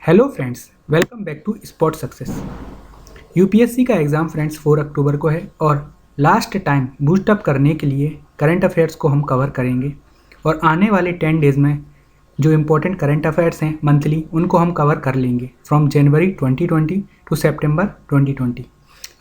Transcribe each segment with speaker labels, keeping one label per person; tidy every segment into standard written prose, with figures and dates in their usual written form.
Speaker 1: Hello friends, welcome back to spot success. UPSC का exam friends 4 अक्टूबर को है और लास्ट टाइम बूस्ट अप करने के लिए करंट अफेयर्स को हम कवर करेंगे और आने वाले 10 डेज़ में जो इम्पोर्टेंट करंट अफेयर्स हैं मंथली उनको हम कवर कर लेंगे फ्रॉम जनवरी 2020 टू सितंबर 2020।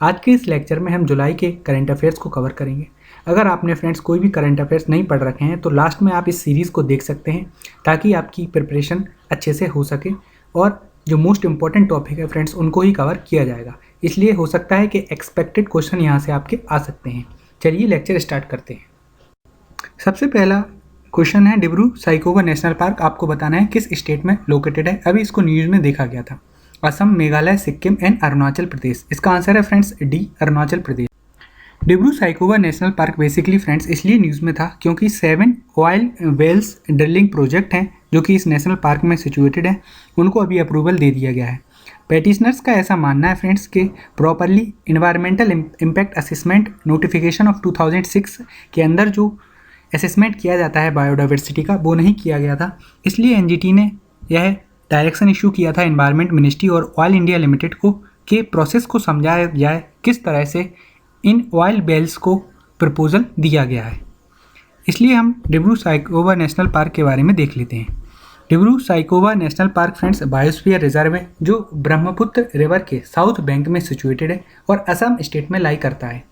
Speaker 1: आज के इस लेक्चर में हम जुलाई के करंट अफेयर्स को कवर करेंगे। अगर आपने फ्रेंड्स कोई भी करंट अफेयर्स नहीं पढ़ रखे हैं तो लास्ट में आप इस सीरीज़ को देख सकते हैं ताकि आपकी प्रिपरेशन अच्छे से हो सके और जो मोस्ट इंपॉर्टेंट टॉपिक है फ्रेंड्स उनको ही कवर किया जाएगा। इसलिए हो सकता है कि एक्सपेक्टेड क्वेश्चन यहाँ से आपके आ सकते हैं। चलिए लेक्चर स्टार्ट करते हैं। सबसे पहला क्वेश्चन है डिब्रू साइखोवा नेशनल पार्क आपको बताना है किस स्टेट में लोकेटेड है। अभी इसको न्यूज़ में देखा गया था। असम, मेघालय, सिक्किम एंड अरुणाचल प्रदेश। इसका आंसर है friends D, Arunachal Pradesh. Dibru Saikhowa national park basically friends इसलिए न्यूज़ में था क्योंकि 7 ऑयल वेल्स ड्रिलिंग प्रोजेक्ट हैं जो कि इस नेशनल पार्क में सिचुएटेड है, उनको अभी अप्रूवल दे दिया गया है। पेटिशनर्स का ऐसा मानना है फ्रेंड्स कि properly environmental impact assessment notification of 2006 के अंदर जो असेसमेंट किया जाता है बायोडाइवर्सिटी का वो नहीं किया गया था। इसलिए एनजीटी ने यह डायरेक्शन इशू किया था एनवायरमेंट मिनिस्ट्री और ऑयल इंडिया लिमिटेड को कि प्रोसेस को समझाया जाए किस तरह से इन ऑयल बेल्स को प्रपोजल दिया गया है। इसलिए हम डिब्रू साइखोवा नेशनल पार्क के बारे में देख लेते हैं। Dibru Saikhowa national park friends biosphere reserve है जो ब्रह्मपुत्र रिवर के साउथ बैंक में सिचुएटेड है और असम स्टेट में लाई करता है।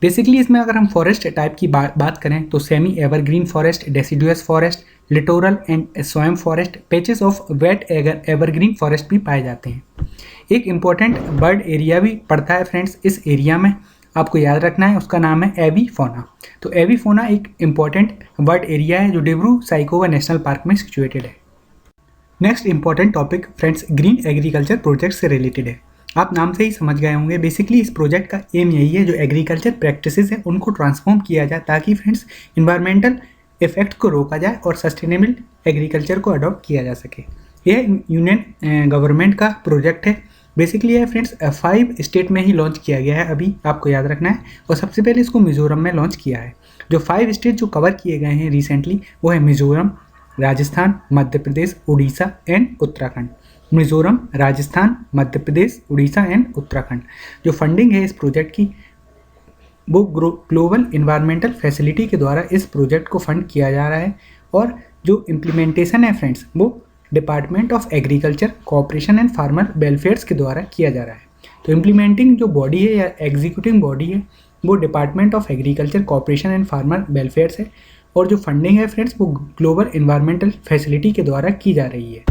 Speaker 1: बेसिकली इसमें अगर हम फॉरेस्ट टाइप की बात करें तो semi evergreen forest, deciduous forest, littoral and swamp forest, patches of wet evergreen forest भी पाए जाते हैं। एक इम्पॉर्टेंट बर्ड एरिया भी पड़ता है फ्रेंड्स इस एरिया में, आपको याद रखना है, उसका नाम है एवी फोना। तो एवी फोना एक इम्पॉर्टेंट बर्ड एरिया है जो डिब्रू साइखोवा नेशनल पार्क में सिचुएटेड है। Next important topic friends green agriculture project से रिलेटेड है। आप नाम से ही समझ गए होंगे, बेसिकली इस प्रोजेक्ट का एम यही है जो एग्रीकल्चर प्रैक्टिसेस हैं उनको ट्रांसफॉर्म किया जाए ताकि फ्रेंड्स इन्वायरमेंटल इफेक्ट को रोका जाए और सस्टेनेबल एग्रीकल्चर को अडॉप्ट किया जा सके। यह यूनियन गवर्नमेंट का प्रोजेक्ट है। बेसिकली है फ्रेंड्स 5 स्टेट में ही लॉन्च किया गया है, अभी आपको याद रखना है। और सबसे पहले इसको मिजोरम में लॉन्च किया है। जो 5 स्टेट जो कवर किए गए हैं रिसेंटली वो है मिजोरम, राजस्थान, मध्य प्रदेश, उड़ीसा एंड उत्तराखंड। मिजोरम, राजस्थान, मध्य प्रदेश, उड़ीसा एंड उत्तराखंड। जो फंडिंग है इस प्रोजेक्ट की वो ग्लोबल इन्वायरमेंटल फैसिलिटी के द्वारा इस प्रोजेक्ट को फंड किया जा रहा है और जो इम्प्लीमेंटेशन है फ्रेंड्स वो department of agriculture, cooperation and farmer welfares के द्वारा किया जा रहा है। तो इम्प्लीमेंटिंग जो बॉडी है या एग्जीक्यूटिंग बॉडी है वो department of agriculture, cooperation and farmer welfares है और जो फंडिंग है फ्रेंड्स वो ग्लोबल इन्वायरमेंटल फैसिलिटी के द्वारा की जा रही है।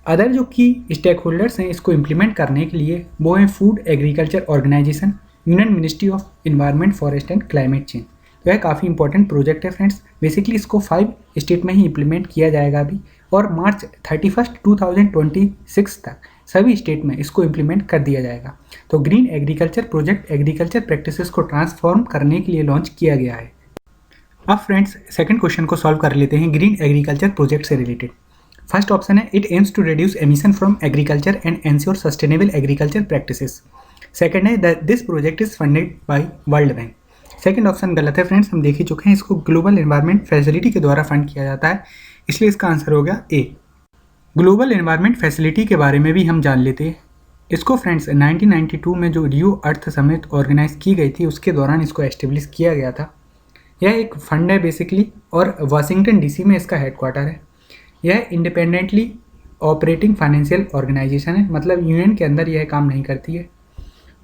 Speaker 1: अदर जो की स्टेक होल्डर्स हैं इसको इम्प्लीमेंट करने के लिए वो हैं food agriculture organization, union ministry of environment, forest and climate change. तो यह काफ़ी इंपॉर्टेंट प्रोजेक्ट है फ्रेंड्स। बेसिकली इसको 5 स्टेट में ही इम्प्लीमेंट किया जाएगा अभी और मार्च 31, 2026 तक सभी स्टेट में इसको इम्प्लीमेंट कर दिया जाएगा। तो green agriculture project agriculture practices को ट्रांसफॉर्म करने के लिए लॉन्च किया गया है। अब फ्रेंड्स सेकंड क्वेश्चन को सॉल्व कर लेते हैं ग्रीन एग्रीकल्चर प्रोजेक्ट से रिलेटेड। फर्स्ट ऑप्शन है it aims to reduce emission from agriculture and ensure sustainable agriculture practices. Second है this project is funded by World Bank. Second option गलत है friends, हम देख ही चुके हैं, इसको ग्लोबल एनवायरनमेंट फैसिलिटी के द्वारा फंड किया जाता है, इसलिए इसका आंसर हो गया ए। ग्लोबल एनवायरनमेंट फैसिलिटी के बारे में भी हम जान लेते हैं। इसको फ्रेंड्स 1992 में जो रियो अर्थ समिट ऑर्गेनाइज की गई थी उसके दौरान इसको एस्टेब्लिश किया गया था। यह एक फंड है बेसिकली और वाशिंगटन डीसी में इसका हेडक्वार्टर है। यह इंडिपेंडेंटली ऑपरेटिंग फाइनेंशियल ऑर्गेनाइजेशन है, मतलब यूनियन के अंदर यह काम नहीं करती है।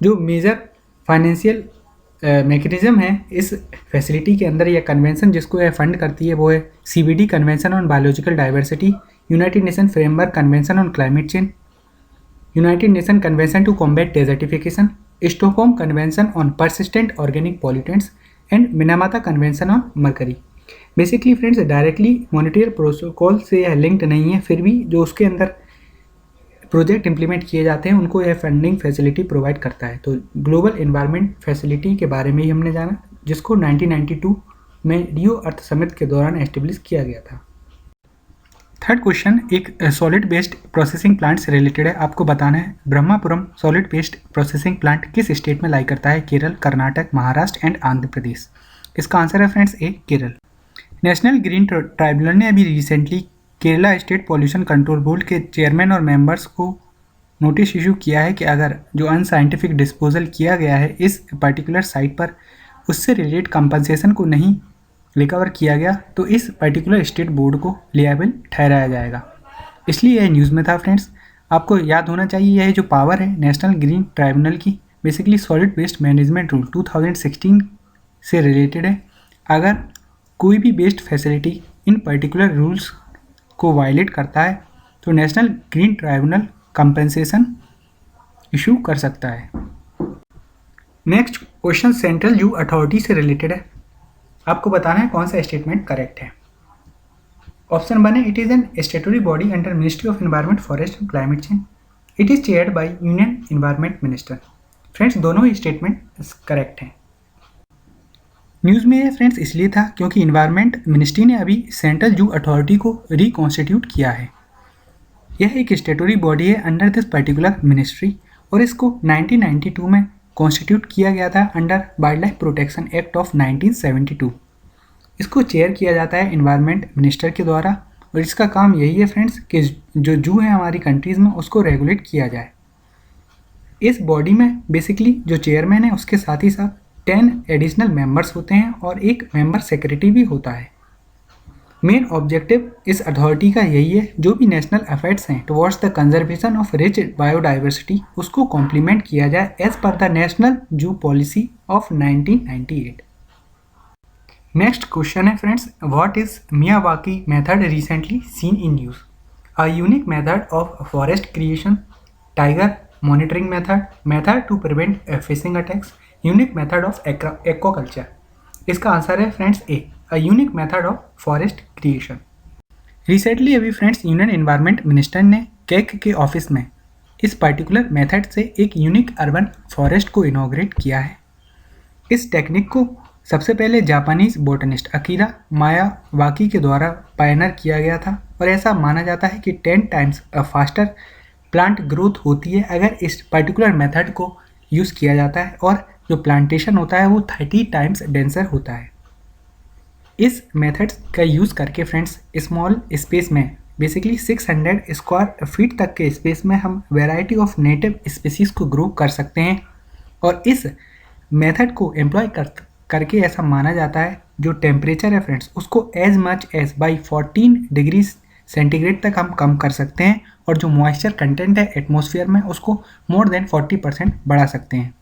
Speaker 1: जो मेजर फाइनेंशियल मैकेनिज्म है इस फैसिलिटी के अंदर यह कन्वेंशन जिसको यह फंड करती है वो है CBD convention on biological diversity, united nation framework convention on climate change, united nation convention to combat desertification, Stockholm convention on persistent organic pollutants and Minamata convention on mercury. Basically friends directly monetary protocol से यह linked नहीं है, फिर भी जो उसके अंदर project implement किए जाते हैं उनको यह फंडिंग फैसिलिटी प्रोवाइड करता है। तो ग्लोबल एनवायरनमेंट फैसिलिटी के बारे में ही हमने जाना जिसको 1992 में रियो अर्थ समिट के दौरान एस्टेब्लिश किया गया था। थर्ड क्वेश्चन एक सॉलिड वेस्ट प्रोसेसिंग प्लांट से रिलेटेड है। आपको बताना है ब्रह्मापुरम सॉलिड वेस्ट प्रोसेसिंग प्लांट किस स्टेट में लाई करता है? केरल, कर्नाटक, महाराष्ट्र एंड आंध्र प्रदेश। इसका आंसर है फ्रेंड्स ए, केरल। नेशनल ग्रीन ट्राइब्यूनल ने अभी recently Kerala state pollution control board के चेयरमैन और मेंबर्स को नोटिस इशू किया है कि अगर जो अनसाइंटिफिक डिस्पोजल किया गया है इस पर्टिकुलर साइट पर उससे रिलेटेड कंपनसेशन को नहीं रिकवर किया गया तो इस पर्टिकुलर स्टेट बोर्ड को लिएबल ठहराया जाएगा। इसलिए यह न्यूज़ में था फ्रेंड्स। आपको याद होना चाहिए यह जो पावर है नेशनल ग्रीन ट्राइब्यूनल की basically solid waste management rule 2016 से रिलेटेड है। अगर कोई भी वेस्ट फैसिलिटी इन पर्टिकुलर रूल्स को वायलेट करता है तो national green tribunal compensation issue कर सकता है। Next question central zoo authority से रिलेटेड है। आपको बताना है कौन सा स्टेटमेंट करेक्ट है। ऑप्शन 1 है it is N स्टेटरी body under ministry of environment forest and climate change. It is chaired by union environment minister. Friends दोनों ही स्टेटमेंट करेक्ट हैं। न्यूज़ में ये फ्रेंड्स इसलिए था क्योंकि इन्वायरमेंट मिनिस्ट्री ने अभी सेंट्रल जू अथॉरिटी को रिकॉन्स्टिट्यूट किया है। यह एक स्टेटरी बॉडी है अंडर दिस पर्टिकुलर मिनिस्ट्री और इसको 1992 में कॉन्स्टिट्यूट किया गया था under wild life protection act of 1972। इसको चेयर किया जाता है इन्वायरमेंट मिनिस्टर के द्वारा और इसका काम यही है फ्रेंड्स कि जो जू है हमारी कंट्रीज़ में उसको रेगुलेट किया जाए। इस बॉडी में बेसिकली जो चेयरमैन है उसके साथ ही साथ 10 एडिशनल मेंबर्स होते हैं और एक मेंबर सेक्रेटरी भी होता है। मेन ऑब्जेक्टिव इस अथॉरिटी का यही है जो भी नेशनल एफर्ट्स हैं towards the conservation of rich biodiversity उसको कॉम्प्लीमेंट किया जाए as per the national zoo policy of 1998। Next question है friends what is Miyawaki method recently seen in news. A unique method of forest creation, tiger monitoring method to prevent fishing attacks, unique method of aquaculture. इसका answer है friends A, a unique method of forest creation. Recently अभी friends union environment minister ने cake के office में इस particular method से एक unique urban forest को इनॉग्रेट किया है। इस टेक्निक को सबसे पहले जापानीज बोटनिस्ट अकीरा मियावाकी के द्वारा पायनर किया गया था और ऐसा माना जाता है कि 10 टाइम्स फास्टर प्लांट ग्रोथ होती है अगर इस पर्टिकुलर मेथड को यूज़ किया जाता है और जो प्लांटेशन होता है वो 30 टाइम्स डेंसर होता है। इस मेथड का यूज़ करके फ्रेंड्स स्मॉल स्पेस में बेसिकली 600 स्क्वायर फीट तक के स्पेस में हम वैरायटी ऑफ नेटिव स्पीसीज को ग्रो कर सकते हैं और इस मेथड को एम्प्लॉय करके ऐसा माना जाता है जो टेम्परेचर है फ्रेंड्स उसको as much as by 14 degree centigrade तक हम कम कर सकते हैं और जो मॉइस्चर कंटेंट है एटमॉस्फेयर में उसको मोर देन 40% बढ़ा सकते हैं।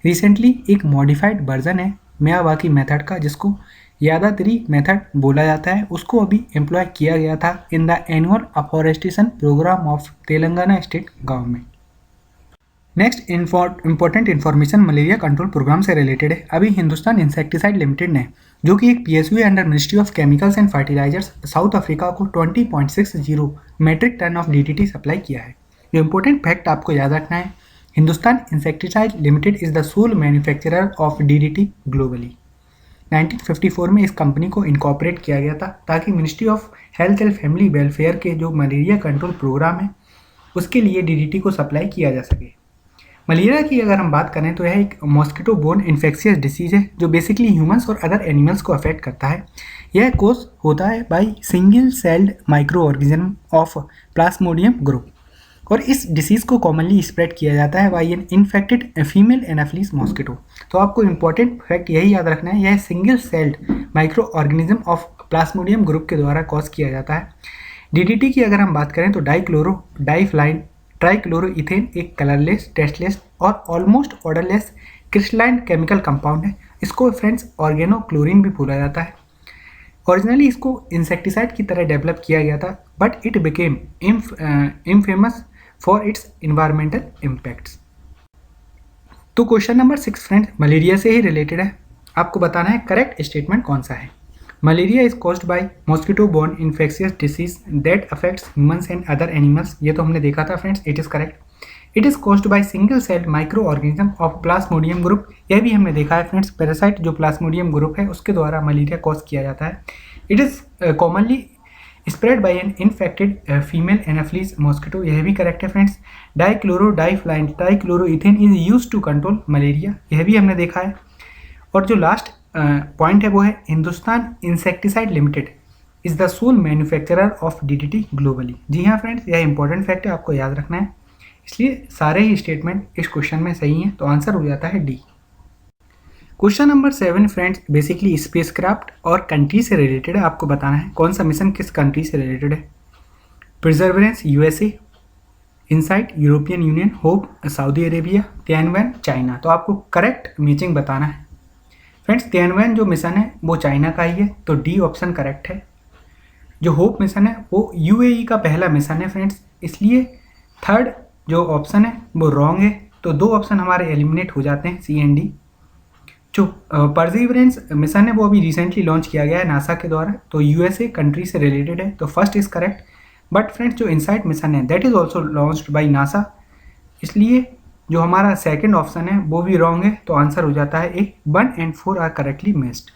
Speaker 1: रिसेंटली एक मॉडिफाइड वर्जन है मियावाकी मेथड का जिसको यादाद्री मेथड बोला जाता है, उसको अभी एम्प्लॉय किया गया था in the annual afforestation programme of Telangana state government. Next important information malaria control programme से रिलेटेड है। अभी हिंदुस्तान इंसेक्टिसाइड लिमिटेड ने जो कि एक PSU under ministry of chemicals and fertilizers South Africa को 20.60 metric ton of DDT supply किया है। जो इंपॉर्टेंट फैक्ट आपको याद रखना है, Hindustan insecticide limited is the sole manufacturer of DDT globally. 1954 में इस कंपनी को इनकॉर्पोरेट किया गया था ताकि ministry of health and family welfare के जो मलेरिया कंट्रोल प्रोग्राम है उसके लिए DDT को सप्लाई किया जा सके। मलेरिया की अगर हम बात करें तो यह एक मॉस्किटो बोर्न इन्फेक्शियस डिसीज है जो बेसिकली ह्यूमंस और अदर एनिमल्स को अफेक्ट करता है। यह कोज होता है by single celled micro organism of Plasmodium group और इस डिसीज़ को कॉमनली स्प्रेड किया जाता है by an infected female anopheles mosquito. तो आपको इंपॉर्टेंट फैक्ट यही याद रखना है, यह single celled micro organism of Plasmodium group के द्वारा कॉज किया जाता है। DDT की अगर हम बात करें तो डाइफ्लाइन ट्राइक्लोरोइथेन एक कलरलेस, टेस्टलेस और almost odourless crystalline chemical compound है। इसको फ्रेंड्स ऑर्गेनोक्लोरीन भी बोला जाता है। ओरिजिनली इसको इंसेक्टिसाइड की तरह डेवलप किया गया था but it became infamous for its environmental impacts. तो क्वेश्चन नंबर 6 फ्रेंड्स मलेरिया से ही रिलेटेड है। आपको बताना है करेक्ट स्टेटमेंट कौन सा है। Malaria is caused by mosquito borne infectious disease that affects humans and other animals. ये तो हमने देखा था friends, it is correct. It is caused by single celled micro organism of Plasmodium group. यह भी हमने देखा है फ्रेंड्स, पैरासाइट जो प्लाज्मोडियम ग्रुप है उसके द्वारा मलेरिया कॉज किया जाता है। It is commonly spread by an infected female anopheles mosquito. यह भी करेक्ट है friends. Dichlorodiphenyl trichloroethane is use to control malaria. यह भी हमने देखा है। और जो लास्ट पॉइंट है वो है Hindustan insecticide limited is the sole manufacturer of DDT globally. जी हाँ फ्रेंड्स, यह इंपॉर्टेंट फैक्ट है, आपको याद रखना है, इसलिए सारे ही स्टेटमेंट इस क्वेश्चन में सही हैं, तो आंसर हो जाता है D. Question number 7 friends, basically spacecraft और कंट्री से रिलेटेड है। आपको बताना है कौन सा मिशन किस कंट्री से रिलेटेड है। Perseverance USA, insight European union, hope Saudi Arabia, Tianwen China. तो आपको करेक्ट मैचिंग बताना है फ्रेंड्स। तियानवेन जो मिशन है वो चाइना का ही है, तो डी ऑप्शन करेक्ट है। जो होप मिशन है वो UAE का पहला मिशन है फ्रेंड्स, इसलिए थर्ड जो ऑप्शन है वो रॉन्ग है, तो दो ऑप्शन हमारे एलिमिनेट हो जाते हैं, C एंड D। जो परसिवरेंस मिशन है वो अभी रिसेंटली लॉन्च किया गया है नासा के द्वारा, तो USA कंट्री से रिलेटेड है, तो first is correct. But friends जो इनसाइट मिशन है that is also launched by NASA, इसलिए जो हमारा सेकंड ऑप्शन है वो भी रॉन्ग है, तो आंसर हो जाता है ए। 1 and 4 आर करेक्टली मिस्ड।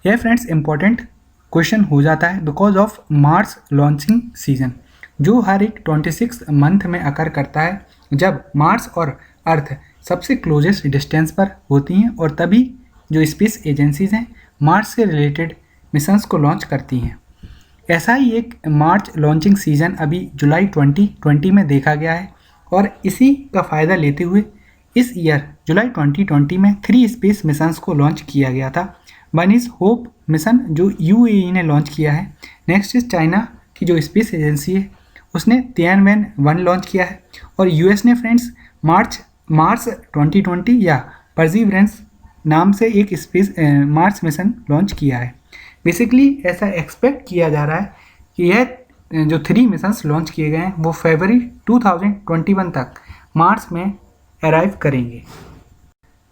Speaker 1: यह फ्रेंड्स इंपॉर्टेंट क्वेश्चन हो जाता है because of Mars launching season, जो हर एक 26 मंथ में अकर करता है, जब मार्स और अर्थ सबसे क्लोजेस्ट डिस्टेंस पर होती हैं, और तभी जो स्पेस एजेंसीज हैं मार्स से रिलेटेड मिशंस को लॉन्च करती हैं। ऐसा ही एक मार्च लॉन्चिंग सीजन अभी जुलाई 2020 में देखा गया है, और इसी का फ़ायदा लेते हुए इस ईयर जुलाई 2020 में 3 स्पेस मिशंस को लॉन्च किया गया था। वन इज़ होप मिशन जो UAE ने लॉन्च किया है, नेक्स्ट इज चाइना की जो स्पेस एजेंसी है उसने तियानवेन 1 लॉन्च किया है, और US ने फ्रेंड्स मार्स 2020 या परसिवरेंस नाम से एक स्पेस मार्स मिशन लॉन्च किया है। बेसिकली ऐसा एक्सपेक्ट किया जा रहा है कि यह जो 3 मिशंस लॉन्च किए गए हैं वो फरवरी 2021 तक मार्स में अराइव करेंगे।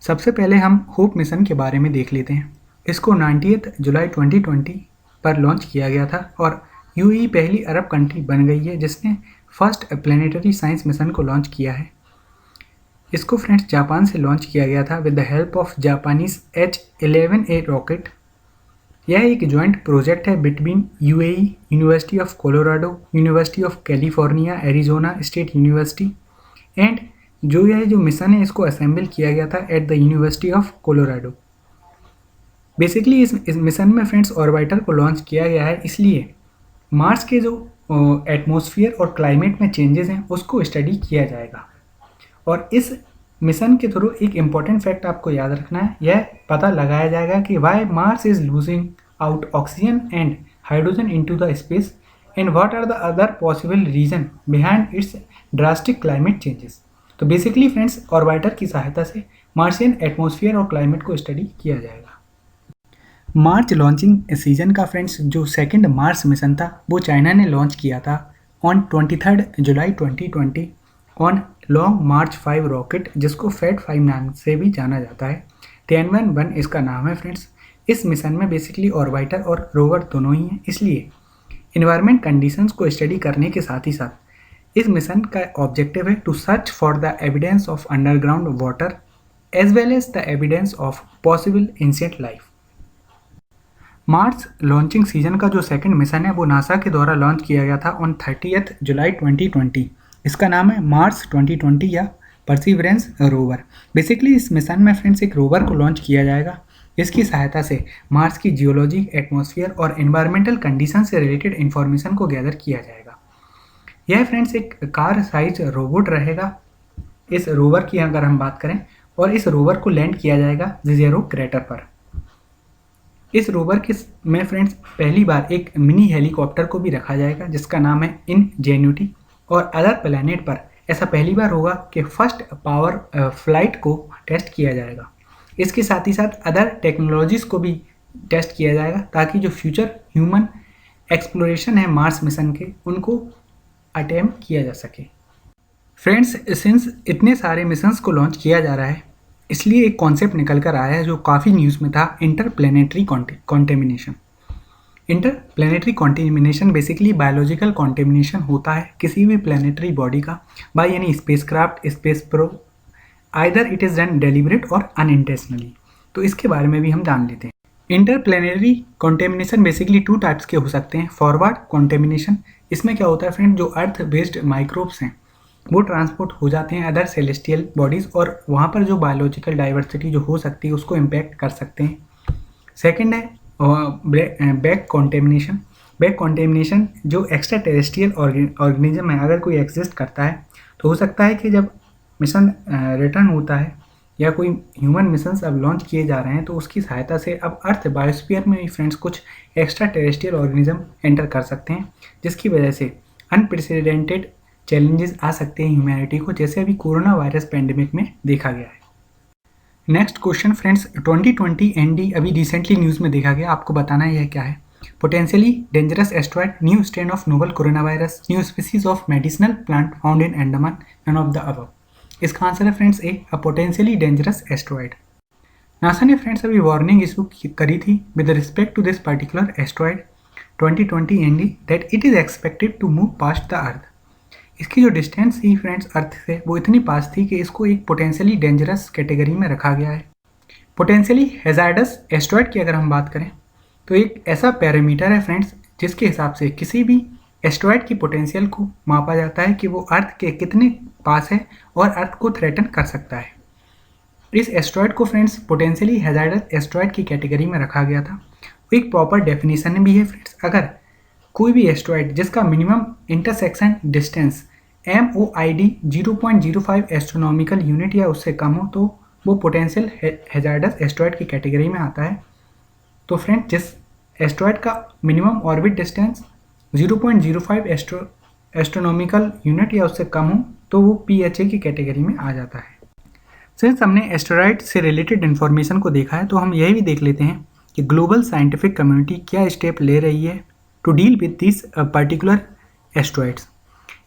Speaker 1: सबसे पहले हम होप मिशन के बारे में देख लेते हैं। इसको 90 जुलाई 2020 पर लॉन्च किया गया था, और UAE पहली अरब कंट्री बन गई है जिसने फर्स्ट प्लेनेटरी साइंस मिशन को लॉन्च किया है। इसको फ्रेंड्स जापान से लॉन्च किया गया था with the help of Japanese H-11A rocket. यह एक जॉइंट प्रोजेक्ट है between UAE, university of Colorado, university of California, Arizona state university, and जो यह जो मिशन है इसको असेंबल किया गया था at the university of Colorado. Basically इस मिशन में फ्रेंड्स ऑर्बिटर को लॉन्च किया गया है, इसलिए मार्स के जो एटमॉस्फेयर और क्लाइमेट में चेंजेस हैं उसको स्टडी किया जाएगा। और इस मिशन के थ्रू एक इम्पॉर्टेंट फैक्ट आपको याद रखना है, यह पता लगाया जाएगा कि why Mars is losing out oxygen and hydrogen into the space, and what are the other possible reason behind its drastic climate changes. तो बेसिकली फ्रेंड्स ऑर्बिटर की सहायता से मार्शियन एटमॉस्फेयर और क्लाइमेट को स्टडी किया जाएगा। मार्च लॉन्चिंग सीजन का friends जो सेकंड मार्स मिशन था वो चाइना ने लॉन्च किया था on 23 July 2020 on long March 5 rocket, जिसको फैट 5 नाम से भी जाना जाता है। तियानवेन 1 इसका नाम है फ्रेंड्स। इस मिशन में बेसिकली ऑर्बिटर और रोवर दोनों ही हैं, इसलिए इन्वायरमेंट कंडीशंस को स्टडी करने के साथ ही साथ इस मिशन का ऑब्जेक्टिव है to search for the evidence of underground water as well as the evidence of possible ancient life. Mars launching season का जो सेकंड मिशन है वो नासा के द्वारा लॉन्च किया गया था ऑन 30 जुलाई 2020। इसका नाम है मार्स 2020 या परसिवरेंस रोवर। बेसिकली इस मिशन में फ्रेंड्स एक रोवर को लॉन्च किया जाएगा, इसकी सहायता से मार्स की जियोलॉजी, एटमॉस्फेयर और एनवायरमेंटल कंडीशन से रिलेटेड इन्फॉर्मेशन को गैदर किया जाएगा। यह फ्रेंड्स एक कार साइज रोबोट रहेगा इस रोवर की अगर हम बात करें, और इस रोवर को लैंड किया जाएगा ज़ेरो क्रेटर पर। इस रोवर के में फ्रेंड्स पहली बार एक मिनी हेलीकॉप्टर को भी रखा जाएगा जिसका नाम है इनजेन्युटी, और अदर प्लैनेट पर ऐसा पहली बार होगा कि फर्स्ट पावर फ्लाइट को टेस्ट किया जाएगा। इसके साथ ही साथ अदर टेक्नोलॉजीज़ को भी टेस्ट किया जाएगा ताकि जो फ्यूचर ह्यूमन एक्सप्लोरेशन है मार्स मिशन के उनको अटेम्प्ट किया जा सके। फ्रेंड्स सिंस इतने सारे मिशंस को लॉन्च किया जा रहा है, इसलिए एक कॉन्सेप्ट निकल कर आया है जो काफ़ी न्यूज़ में था, interplanetary contamination. Interplanetary contamination basically biological contamination होता है किसी भी प्लैनेटरी बॉडी का by any spacecraft, space probe, either it is done deliberate और अनइंटेंशनली। तो इसके बारे में भी हम जान लेते हैं। इंटरप्लैनेटरी कॉन्टेमिनेशन बेसिकली 2 टाइप्स के हो सकते हैं। फॉरवर्ड कॉन्टेमिनेशन, इसमें क्या होता है फ्रेंड, जो अर्थ बेस्ड माइक्रोब्स हैं वो ट्रांसपोर्ट हो जाते हैं अदर सेलेस्टियल बॉडीज़, और वहाँ पर जो बायोलॉजिकल डाइवर्सिटी जो हो सकती है उसको इम्पैक्ट कर सकते हैं। सेकंड है बैक कॉन्टेमिनेशन, बैक कॉन्टेमिनेशन जो एक्स्ट्रा टेरेस्ट्रियल ऑर्गेनिज्म है अगर कोई एग्जिस्ट करता है तो हो सकता है कि जब मिशन रिटर्न होता है या कोई ह्यूमन मिशंस अब लॉन्च किए जा रहे हैं तो उसकी सहायता से अब अर्थ बायोस्फीयर में भी फ्रेंड्स कुछ एक्स्ट्रा टेरेस्ट्रियल ऑर्गेनिज्म एंटर कर सकते हैं, जिसकी वजह से अनप्रेसिडेंटेड चैलेंजेस आ सकते हैं ह्यूमैनिटी को, जैसे अभी कोरोना वायरस पेंडेमिक में देखा गया है। नेक्स्ट क्वेश्चन फ्रेंड्स, 2020 एनडी अभी रिसेंटली न्यूज़ में देखा गया, आपको बताना है यह क्या है। Potentially dangerous asteroid, new strain of novel corona virus, new species of medicinal plant found in Andaman, none of the above. इसका आंसर है friends A, a potentially dangerous asteroid. NASA ने फ्रेंड्स अभी वार्निंग इशू करी थी with respect to this particular asteroid 2020 N D that it is expected to move past the earth. इसकी जो distance थी friends अर्थ से वो इतनी पास थी कि इसको एक पोटेंशियली डेंजरस कैटेगरी में रखा गया है। पोटेंशियली हैजार्डस एस्ट्रॉयड की अगर हम बात करें तो एक ऐसा पैरामीटर है फ्रेंड्स जिसके हिसाब से किसी भी एस्ट्रॉयड की पोटेंशियल को मापा जाता है कि वो अर्थ के कितने पास है और अर्थ को थ्रेटन कर सकता है। इस एस्ट्रॉयड को फ्रेंड्स पोटेंशियली हैजार्डस एस्ट्रॉयड की कैटेगरी में रखा गया था। एक प्रॉपर डेफिनेशन भी है फ्रेंड्स, अगर कोई भी एस्ट्रॉयड जिसका minimum intersection distance MOID 0.05 astronomical unit या उससे कम हो तो वो पोटेंशियल हैजार्डस एस्ट्रॉयड की कैटेगरी में आता है। तो फ्रेंड जिस एस्ट्रॉयड का minimum orbit distance 0.05 astronomical unit या उससे कम हो तो वो PHA की कैटेगरी में आ जाता है। सिंस हमने एस्टेरॉयड से रिलेटेड इन्फॉर्मेशन को देखा है तो हम यही भी देख लेते हैं कि ग्लोबल साइंटिफिक कम्युनिटी क्या स्टेप ले रही है to deal with this particular asteroids.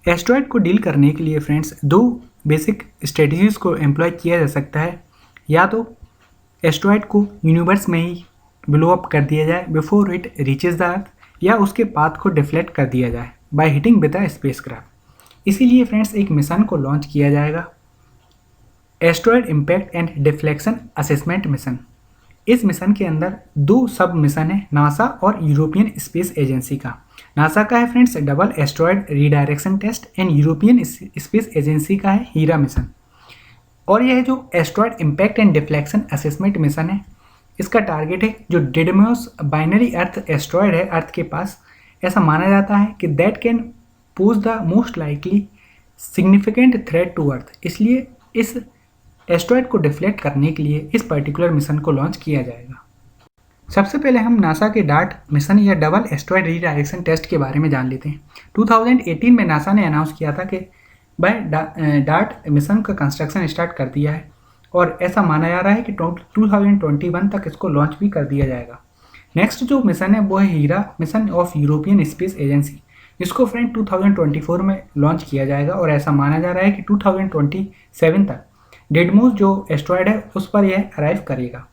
Speaker 1: Asteroid को डील करने के लिए फ्रेंड्स दो बेसिक स्ट्रेटजीज को एम्प्लॉय किया जा सकता है। या तो एस्ट्रॉयड को यूनिवर्स में ही ब्लो अप कर दिया जाए before it reaches the earth, या उसके पाथ को डिफ्लेक्ट कर दिया जाए by hitting with a spacecraft. इसीलिए फ्रेंड्स एक मिशन को लॉन्च किया जाएगा, asteroid impact and deflection assessment mission. इस मिशन के अंदर दो सब मिशन है, नासा और यूरोपियन स्पेस एजेंसी का। नासा का है friends double asteroid redirection test and European space agency का है हीरा मिशन। और यह जो asteroid impact and deflection assessment mission है इसका टारगेट है जो डिडमोस बाइनरी अर्थ एस्ट्रॉयड है अर्थ के पास, ऐसा माना जाता है कि that can pose the most likely significant threat to earth. इसलिए इस एस्ट्रॉयड को डिफ्लेक्ट करने के लिए इस पर्टिकुलर मिशन को लॉन्च किया जाएगा। सबसे पहले हम नासा के डार्ट मिशन या डबल एस्ट्रॉयड रीडायरेक्शन टेस्ट के बारे में जान लेते हैं। 2018 में नासा ने अनाउंस किया था कि बाय डार्ट मिशन का कंस्ट्रक्शन स्टार्ट कर दिया है और ऐसा माना जा रहा है कि 2021 तक इसको लॉन्च भी कर दिया जाएगा। नेक्स्ट जो मिशन है वो है Hera mission of European space agency, जिसको फ्रेंड 2024 में लॉन्च किया जाएगा और ऐसा माना जा रहा है कि 2027 तक डिडमोस जो एस्ट्रॉयड है उस पर यह अराइव करेगा।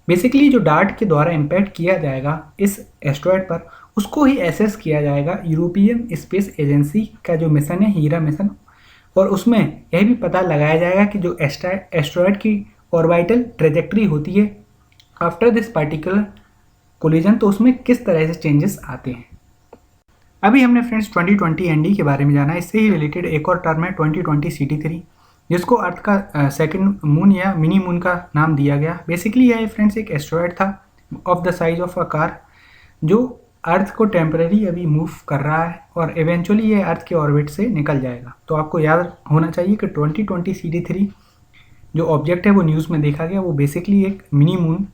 Speaker 1: बेसिकली जो डार्ट के द्वारा इम्पैक्ट किया जाएगा इस एस्ट्रॉयड पर उसको ही एसेस किया जाएगा यूरोपियन स्पेस एजेंसी का जो मिशन है हीरा मिशन, और उसमें यह भी पता लगाया जाएगा कि जो एस्ट्रॉयड की ऑर्बिटल ट्रेजेक्टरी होती है आफ्टर दिस पर्टिकुलर कोलिजन तो उसमें किस तरह से चेंजेस आते हैं। अभी हमने फ्रेंड्स 2020 एनडी के बारे में जाना, इससे ही रिलेटेड एक और टर्म है 2020 CT3 जिसको अर्थ का सेकंड मून या मिनी मून का नाम दिया गया। बेसिकली यह फ्रेंड्स एक एस्ट्रॉयड था of the size of a car जो अर्थ को टेम्पररी अभी मूव कर रहा है और इवेंचुअली ये अर्थ के ऑर्बिट से निकल जाएगा। तो आपको याद होना चाहिए कि 2020 CT3 जो ऑब्जेक्ट है वो न्यूज़ में देखा गया, वो बेसिकली एक मिनी मून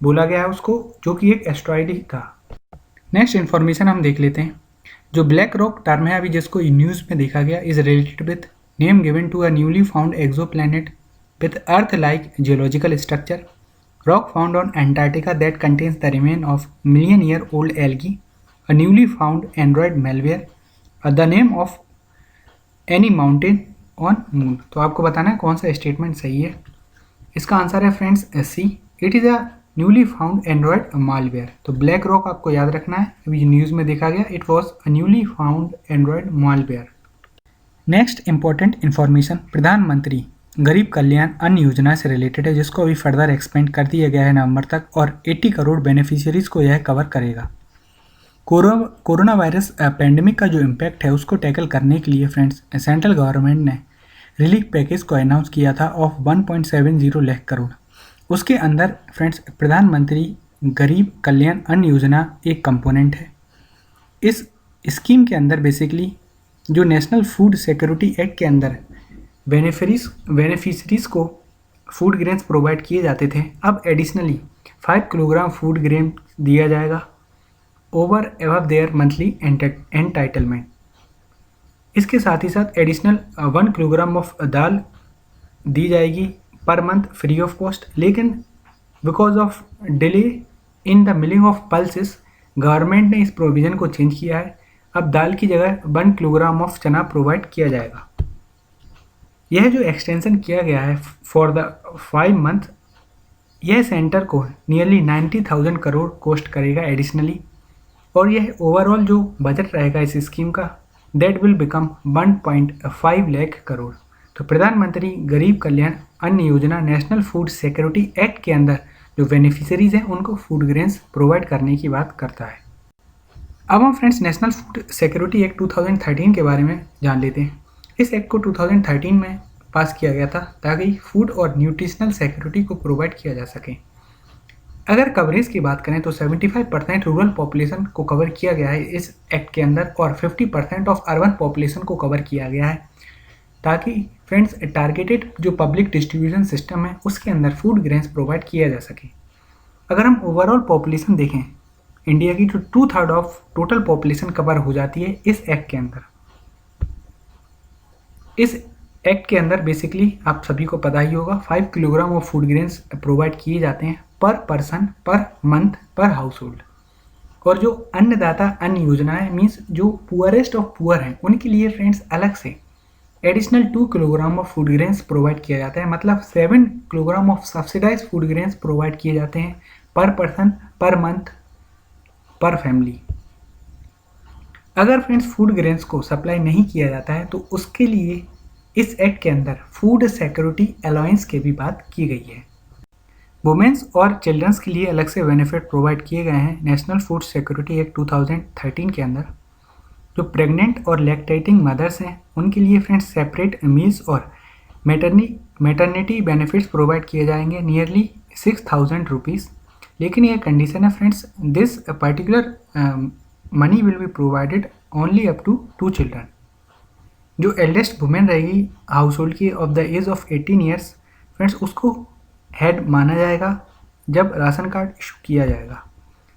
Speaker 1: बोला गया है उसको, जो कि एक एस्ट्रॉयड ही था। नेक्स्ट इन्फॉर्मेशन हम देख लेते हैं। जो ब्लैक रॉक टर्म है अभी जिसको न्यूज़ में देखा गया is related with name given to a newly found exoplanet with Earth-like geological structure, rock found on Antarctica that contains the remain of million-year-old algae, a newly found Android malware, the name of any mountain on moon। तो आपको बताना है कौन सा statement सही है। इसका answer है friends C, it is a newly found Android malware. तो ब्लैक रॉक आपको याद रखना है, अभी न्यूज़ में देखा गया it was a newly found Android malware. Next important information प्रधानमंत्री गरीब कल्याण अन्न योजना से रिलेटेड है, जिसको अभी फर्दर एक्सपेंड कर दिया गया है नवंबर तक और 80 करोड़ बेनिफिशियरीज को यह कवर करेगा। कोरोना वायरस पेंडेमिक का जो इम्पैक्ट है उसको टैकल करने के लिए फ्रेंड्स सेंट्रल गवर्नमेंट ने रिलीफ पैकेज को अनाउंस किया था ऑफ 1.70 लाख करोड़। उसके अंदर फ्रेंड्स प्रधानमंत्री गरीब कल्याण अन्न योजना एक कंपोनेंट है। इस स्कीम के अंदर बेसिकली जो नेशनल फूड सिक्योरिटी एक्ट के अंदर बेनिफिशरीज को फूड ग्रेन्स प्रोवाइड किए जाते थे, अब एडिशनली 5 किलोग्राम फूड ग्रेन दिया जाएगा over above their monthly entitlement. इसके साथ ही साथ एडिशनल 1 किलोग्राम ऑफ दाल दी जाएगी पर मंथ फ्री ऑफ कॉस्ट। लेकिन because of delay in the milling of pulses government ने इस प्रोविज़न को चेंज किया है। अब दाल की जगह 1 किलोग्राम ऑफ चना प्रोवाइड किया जाएगा। यह जो एक्सटेंशन किया गया है फॉर द 5 मंथ, यह सेंटर को नियरली 90,000 करोड़ कॉस्ट करेगा एडिशनली, और यह ओवरऑल जो बजट रहेगा इस स्कीम का that will become 1.5 lakh crore. तो प्रधानमंत्री गरीब कल्याण अन्न योजना नेशनल फूड सिक्योरिटी एक्ट के अंदर जो बेनिफिशरीज हैं उनको फूड ग्रेन्स प्रोवाइड करने की बात करता है। अब हम friends national food security act 2013 के बारे में जान लेते हैं। इस एक्ट को 2013 में पास किया गया था ताकि फूड और न्यूट्रिशनल सिक्योरिटी को प्रोवाइड किया जा सके। अगर कवरेज की बात करें तो 75% रूरल पॉपुलेशन को कवर किया गया है इस एक्ट के अंदर, और 50% ऑफ अर्बन पॉपुलेशन को कवर किया गया है, ताकि फ्रेंड्स टारगेटेड जो पब्लिक डिस्ट्रीब्यूशन सिस्टम है उसके अंदर फूड ग्रेन्स प्रोवाइड किया जा सके। अगर हम ओवरऑल पॉपुलेशन देखें इंडिया की, तो 2/3 ऑफ टोटल पॉपुलेशन कवर हो जाती है इस एक्ट के अंदर। इस एक्ट के अंदर बेसिकली आप सभी को पता ही होगा 5 kilogram of food grains provide किए जाते हैं पर पर्सन पर मंथ पर हाउस होल्ड। और जो अन्नदाता अन्न योजना है मीन्स जो पुअरेस्ट ऑफ पुअर हैं उनके लिए फ्रेंड्स अलग से additional 2 kilogram of food grains provide किया जाता है, मतलब 7 kilogram of subsidise food grains provide किए जाते हैं पर पर्सन पर मंथ पर फैमिली। अगर फ्रेंड्स फूड ग्रेन्स को सप्लाई नहीं किया जाता है तो उसके लिए इस एक्ट के अंदर फूड सिक्योरिटी अलाउंस की भी बात की गई है। वुमेन्स और चिल्ड्रंस के लिए अलग से बेनिफिट प्रोवाइड किए गए हैं नेशनल फूड सिक्योरिटी एक्ट 2013 के अंदर। जो प्रेग्नेंट और लैक्टेटिंग मदर्स हैं उनके लिए फ्रेंड्स सेपरेट मील्स और मैटरनिटी बेनिफिट्स प्रोवाइड किए जाएंगे नियरली 6,000 रुपीज़। लेकिन ये कंडीशन है friends, this particular money will be provided only up to 2 children. जो एल्डेस्ट वुमेन रहेगी हाउस होल्ड की of the age of 18 years friends उसको हेड माना जाएगा जब राशन कार्ड इशू किया जाएगा।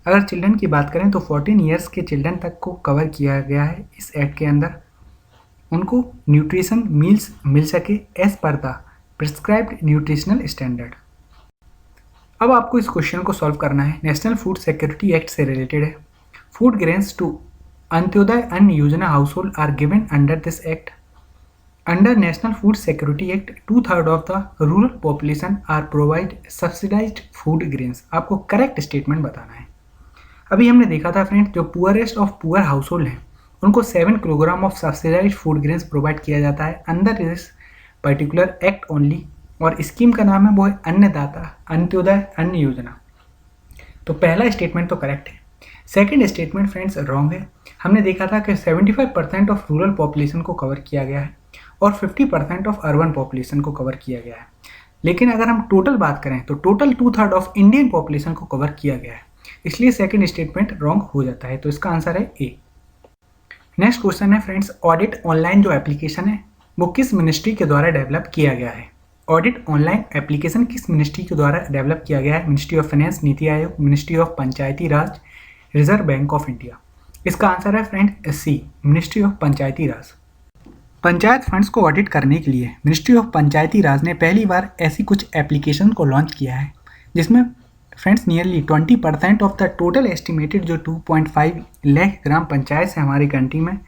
Speaker 1: अगर चिल्ड्रन की बात करें तो 14 ईयर्स के चिल्ड्रन तक को कवर किया गया है इस एक्ट के अंदर। उनको न्यूट्रिशन मील्स मिल सके as per the prescribed nutritional standard. अब आपको इस क्वेश्चन को सॉल्व करना है, नेशनल फूड सिक्योरिटी एक्ट से रिलेटेड है। Food grains to Antyodaya Anna Yojana household are given under this act. Under national food security act 2/3 of the rural population are provide subsidised food grains. आपको correct statement बताना है। अभी हमने देखा था friends, जो poorest of poor household हैं उनको 7 kilogram of subsidised food grains provide किया जाता है under this particular act only, और स्कीम का नाम है वो है अन्नदाता अंत्योदय अन्न योजना। तो पहला स्टेटमेंट तो करेक्ट है। सेकेंड स्टेटमेंट फ्रेंड्स रॉन्ग है। हमने देखा था कि 75% ऑफ रूरल पॉपुलेशन को कवर किया गया है और 50% ऑफ अर्बन पॉपुलेशन को कवर किया गया है। लेकिन अगर हम टोटल बात करें तो टोटल 2/3 ऑफ इंडियन पॉपुलेशन को कवर किया गया है, इसलिए सेकंड स्टेटमेंट रॉन्ग हो जाता है। तो इसका आंसर है ए। नेक्स्ट क्वेश्चन है फ्रेंड्स, ऑडिट ऑनलाइन जो एप्लीकेशन है वो किस मिनिस्ट्री के द्वारा डेवलप किया गया है? ऑडिट ऑनलाइन एप्लीकेशन किस मिनिस्ट्री के द्वारा डेवलप किया गया है? Ministry of finance, NITI Aayog, ministry of Panchayati Raj, Reserve Bank of India. इसका आंसर है friend C, ministry of Panchayati Raj. Panchayat funds को ऑडिट करने के लिए मिनिस्ट्री ऑफ पंचायती राज ने पहली बार ऐसी कुछ एप्लीकेशन को लॉन्च किया है जिसमें friends nearly 20% of the total estimated जो 2.5 लाख ग्राम पंचायत है हमारी कंट्री में,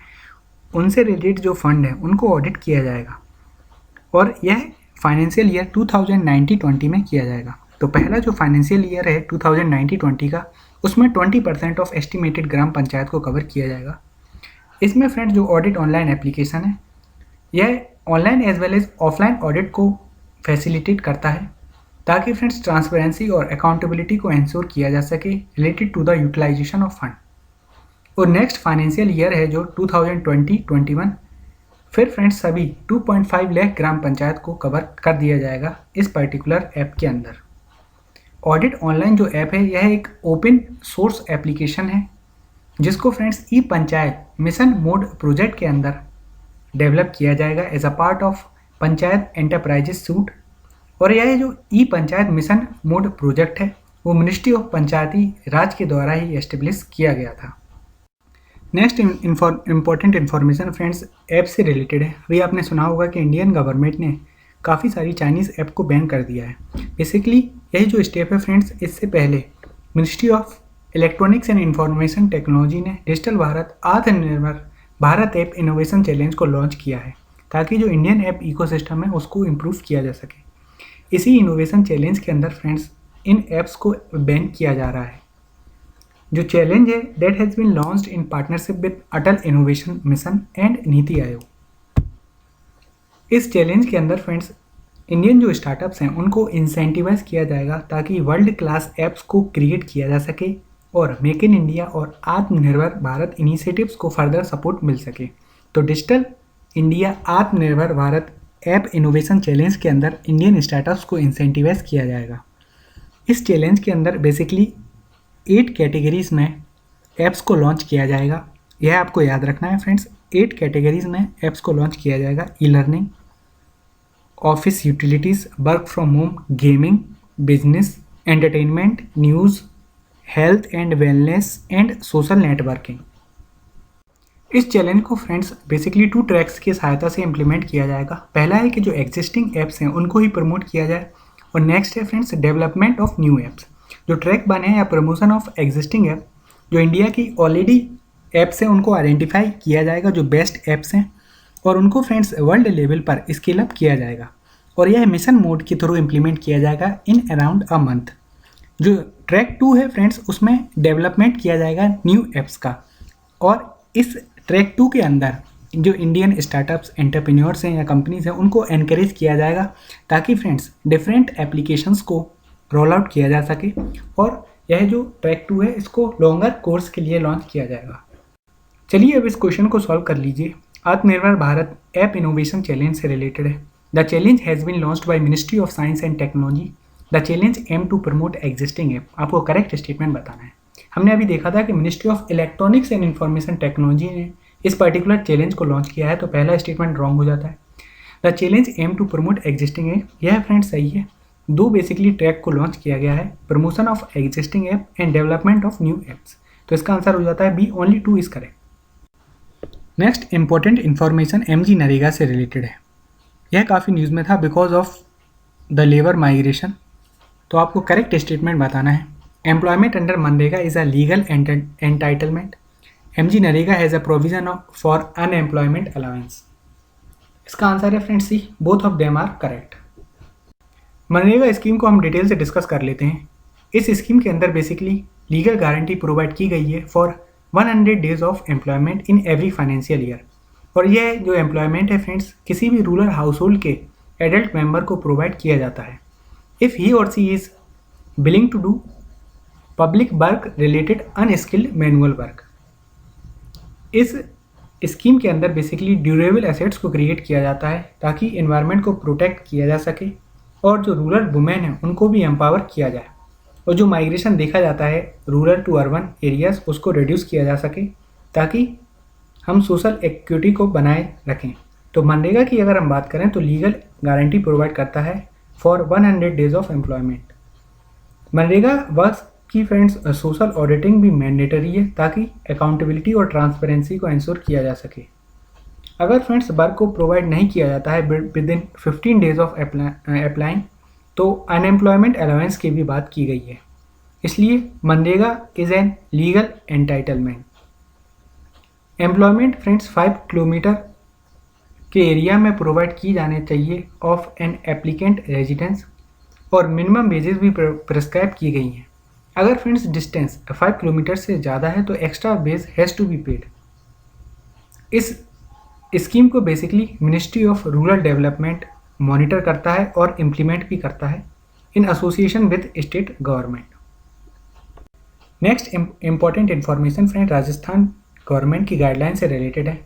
Speaker 1: उनसे रिलेटेड जो फंड है उनको ऑडिट किया जाएगा और यह फाइनेंशियल ईयर 2019-20 में किया जाएगा। तो पहला जो फाइनेंशियल ईयर है 2019-20 का, उसमें 20% ऑफ एस्टिमेटेड ग्राम पंचायत को कवर किया जाएगा। इसमें फ्रेंड्स जो ऑडिट ऑनलाइन एप्लीकेशन है यह online as well as offline audit को फैसिलिटेट करता है ताकि फ्रेंड्स ट्रांसपेरेंसी और अकाउंटेबिलिटी को इंश्योर किया जा सके related to the utilisation of fund. और नेक्स्ट फाइनेंशियल ईयर है जो 2020-21, फिर फ्रेंड्स सभी 2.5 लाख ग्राम पंचायत को कवर कर दिया जाएगा इस पर्टिकुलर ऐप के अंदर। ऑडिट ऑनलाइन जो ऐप है यह एक ओपन सोर्स एप्लीकेशन है जिसको friends E panchayat mission mode project के अंदर डेवलप किया जाएगा as a part of panchayat enterprises suite. और यह जो E panchayat mission mode project है वो मिनिस्ट्री ऑफ पंचायती राज के द्वारा ही एस्टेब्लिश किया गया था। Next important information friends app से रिलेटेड है। अभी आपने सुना होगा कि इंडियन गवर्नमेंट ने काफ़ी सारी चाइनीज़ ऐप को बैन कर दिया है। बेसिकली यही जो स्टेप है फ्रेंड्स, इससे पहले ministry of electronics and information technology ने डिजिटल भारत आत्मनिर्भर भारत ऐप इनोवेशन चैलेंज को लॉन्च किया है ताकि जो इंडियन ऐप इकोसिस्टम है उसको इम्प्रूव किया जा सके। इसी इनोवेशन चैलेंज के अंदर फ्रेंड्स इन ऐप्स को बैन किया जा रहा है। जो चैलेंज है that has been launched in partnership with Atal innovation mission and NITI Aayog. इस चैलेंज के अंदर फ्रेंड्स इंडियन जो स्टार्टअप्स हैं उनको इंसेंटिवाइज किया जाएगा ताकि वर्ल्ड क्लास ऐप्स को क्रिएट किया जा सके और मेक इन इंडिया और आत्मनिर्भर भारत इनिशिएटिव्स को फर्दर सपोर्ट मिल सके। तो डिजिटल इंडिया आत्मनिर्भर भारत ऐप इनोवेशन चैलेंज के अंदर इंडियन स्टार्टअप्स को इंसेंटिवाइज किया जाएगा। इस चैलेंज के अंदर बेसिकली 8 कैटेगरीज में ऐप्स को लॉन्च किया जाएगा। यह आपको याद रखना है फ्रेंड्स, 8 कैटेगरीज में ऐप्स को लॉन्च किया जाएगा। E learning, office utilities, work from home, gaming, business, entertainment, news, health and wellness and social networking. इस चैलेंज को फ्रेंड्स बेसिकली 2 ट्रैक्स की सहायता से इम्प्लीमेंट किया जाएगा। पहला है कि जो एग्जिस्टिंग ऐप्स हैं उनको ही प्रमोट किया जाए और नेक्स्ट है friends development of new apps. जो ट्रैक बने हैं या प्रमोशन ऑफ एग्जिस्टिंग ऐप, जो इंडिया की ऑलरेडी ऐप्स हैं उनको आइडेंटिफाई किया जाएगा जो बेस्ट ऐप्स हैं और उनको फ्रेंड्स वर्ल्ड लेवल पर स्केल अप किया जाएगा और यह मिशन मोड के थ्रू इम्प्लीमेंट किया जाएगा इन अराउंड अ मंथ। जो ट्रैक 2 है फ्रेंड्स उसमें डेवलपमेंट किया जाएगा न्यू ऐप्स का और इस ट्रैक 2 के अंदर जो इंडियन स्टार्टअप्स एंटरप्रेन्योर्स हैं या कंपनीज हैं उनको एनकरेज किया जाएगा ताकि फ्रेंड्स डिफरेंट एप्लीकेशंस को रोल आउट किया जा सके और यह जो ट्रैक 2 है इसको लॉन्गर कोर्स के लिए लॉन्च किया जाएगा। चलिए अब इस क्वेश्चन को सॉल्व कर लीजिए। Atmanirbhar Bharat app innovation challenge से रिलेटेड है। The challenge has been launched by ministry of science and technology. The challenge aim to promote existing app. आपको करेक्ट स्टेटमेंट बताना है। हमने अभी देखा था कि ministry of electronics and information technology ने इस पर्टिकुलर चैलेंज को लॉन्च किया है, तो पहला स्टेटमेंट रॉन्ग हो जाता है। The challenge aim to promote existing app, यह फ्रेंड्स सही है। 2 बेसिकली ट्रैक को लॉन्च किया गया है, promotion of existing app and development of new apps, तो इसका आंसर हो जाता है B, only 2 is correct. Next important information MG NREGA से रिलेटेड है। यह काफ़ी न्यूज़ में था because of the labour migration, तो आपको करेक्ट स्टेटमेंट बताना है। एम्प्लॉयमेंट अंडर मनरेगा is a legal entitlement. MG NREGA has a provision for unemployment allowance. इसका आंसर है friends C, both of them are correct. मनरेगा स्कीम को हम डिटेल से डिस्कस कर लेते हैं। इस स्कीम के अंदर बेसिकली लीगल गारंटी प्रोवाइड की गई है for 100 days of employment in every financial year और यह जो एम्प्लॉयमेंट है फ्रेंड्स किसी भी रूरल हाउस होल्ड के एडल्ट मेंबर को प्रोवाइड किया जाता है इफ़ ही और she is willing to do public work related unskilled manual work. इस स्कीम के अंदर बेसिकली ड्यूरेबल एसेट्स को क्रिएट किया जाता है ताकि एनवायरनमेंट को प्रोटेक्ट किया जा सके और जो रूरल वुमेन है उनको भी एम्पावर किया जाए और जो माइग्रेशन देखा जाता है रूरल टू अर्बन एरियाज उसको रिड्यूस किया जा सके ताकि हम सोशल इक्विटी को बनाए रखें। तो मनरेगा की अगर हम बात करें तो लीगल गारंटी प्रोवाइड करता है for 100 days of employment. MNREGA work की फ्रेंड्स सोशल ऑडिटिंग भी मैंडेटरी है ताकि अकाउंटेबिलिटी और ट्रांसपेरेंसी को इंश्योर किया जा सके। अगर फ्रेंड्स वर्क को प्रोवाइड नहीं किया जाता है with in 15 days of applying तो अनएम्प्लॉयमेंट अलाउंस की भी बात की गई है, इसलिए MNREGA is an legal entitlement. Employment friends 5 kilometre के एरिया में प्रोवाइड की जाने चाहिए ऑफ एन एप्लीकेंट रेजिडेंस और मिनिमम वेजेस भी प्रिस्क्राइब की गई हैं। अगर फ्रेंड्स डिस्टेंस 5 किलोमीटर से ज़्यादा है तो extra wage has to be paid. इस स्कीम को basically ministry of rural development monitor करता है और इम्प्लीमेंट भी करता है in association with state government. Next important information friend Rajasthan government की गाइडलाइन से रिलेटेड है।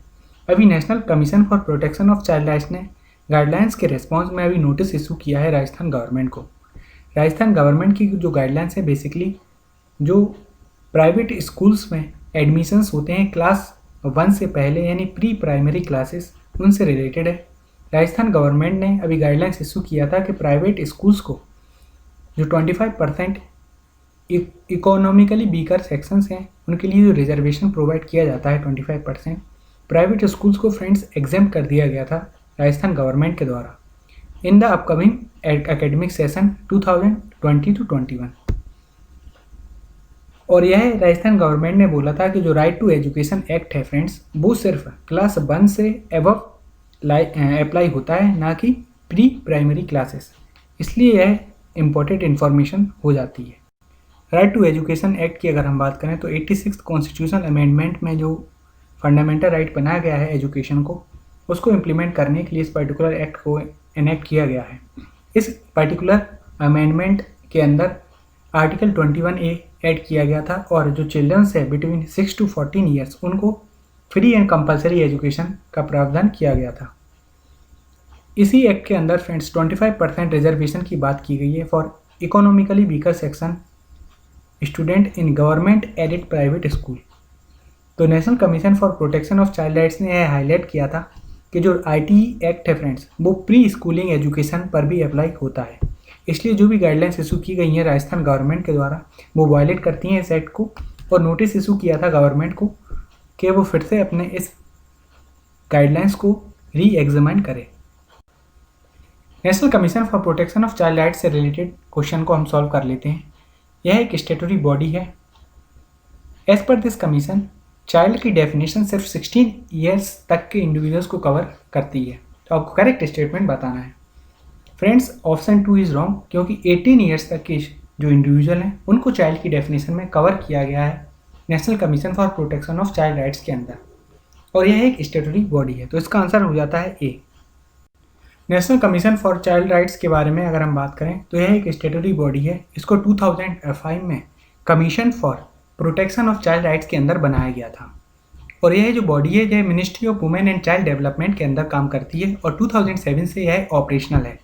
Speaker 1: अभी national commission for protection of child rights ने गाइडलाइंस के रिस्पॉन्स में अभी नोटिस इशू किया है राजस्थान गवर्नमेंट को। राजस्थान गवर्नमेंट की जो गाइडलाइंस है बेसिकली जो प्राइवेट स्कूल्स में एडमिशन्स होते हैं क्लास 1 से पहले यानी प्री प्राइमरी क्लासेस, उनसे रिलेटेड है। राजस्थान गवर्नमेंट ने अभी गाइडलाइंस इशू किया था कि प्राइवेट स्कूल्स को जो 25% इकोनॉमिकली वीकर सेक्शंस हैं उनके लिए जो रिजर्वेशन प्रोवाइड किया जाता है 25%, प्राइवेट स्कूल्स को फ्रेंड्स एग्जेम्प्ट कर दिया गया था राजस्थान गवर्नमेंट के द्वारा in the upcoming academic session 2020-21। और यह राजस्थान गवर्नमेंट ने बोला था कि जो राइट टू एजुकेशन एक्ट है फ्रेंड्स, वो सिर्फ क्लास 1 से एबव अप्लाई होता है, ना कि प्री प्राइमरी क्लासेस। इसलिए यह इम्पोर्टेंट इन्फॉर्मेशन हो जाती है। राइट टू एजुकेशन एक्ट की अगर हम बात करें तो 86 कॉन्स्टिट्यूशनल अमेंडमेंट में जो फंडामेंटल राइट बनाया गया है एजुकेशन को, उसको इम्प्लीमेंट करने के लिए इस पर्टिकुलर एक्ट को एनेक्ट किया गया है। इस पर्टिकुलर अमेंडमेंट के अंदर आर्टिकल 21A ऐड किया गया था और जो चिल्ड्रंस है बिटवीन 6 to 14 ईयर्स उनको फ्री एंड कंपलसरी एजुकेशन का प्रावधान किया गया था। इसी एक्ट के अंदर फ्रेंड्स 25% रिजर्वेशन की बात की गई है for economically weaker section student in government aided private school. तो national commission for protection of child rights ने यह हाईलाइट किया था कि जो ITE एक्ट है फ्रेंड्स, वो प्री स्कूलिंग एजुकेशन पर भी अप्लाई होता है। इसलिए जो भी गाइडलाइंस इशू की गई हैं राजस्थान गवर्नमेंट के द्वारा, वो वायलेट करती हैं इस एक्ट को, और नोटिस इशू किया था गवर्नमेंट को कि वो फिर से अपने इस गाइडलाइंस को री एग्जामिन करे। National commission for protection of child rights से रिलेटेड क्वेश्चन को हम सॉल्व कर लेते हैं। यह एक स्टेटरी बॉडी है। As per this commission child की डेफिनेशन सिर्फ 16 ईयर्स तक के इंडिविजुअल्स को कवर करती है। तो आपको करेक्ट स्टेटमेंट बताना है। फ्रेंड्स, ऑप्शन 2 इज़ रॉन्ग, क्योंकि 18 ईयर्स तक के जो इंडिविजुअल हैं उनको चाइल्ड की डेफिनेशन में कवर किया गया है national commission for protection of child rights के अंदर, और यह एक स्टेटरी बॉडी है। तो इसका आंसर हो जाता है A. National commission for child rights के बारे में अगर हम बात करें तो यह एक स्टेटरी बॉडी है। इसको 2005 में commission for protection of child rights के अंदर बनाया गया था, और यह जो बॉडी है यह ministry of women and child development के अंदर काम करती है और 2007 से यह ऑपरेशनल है।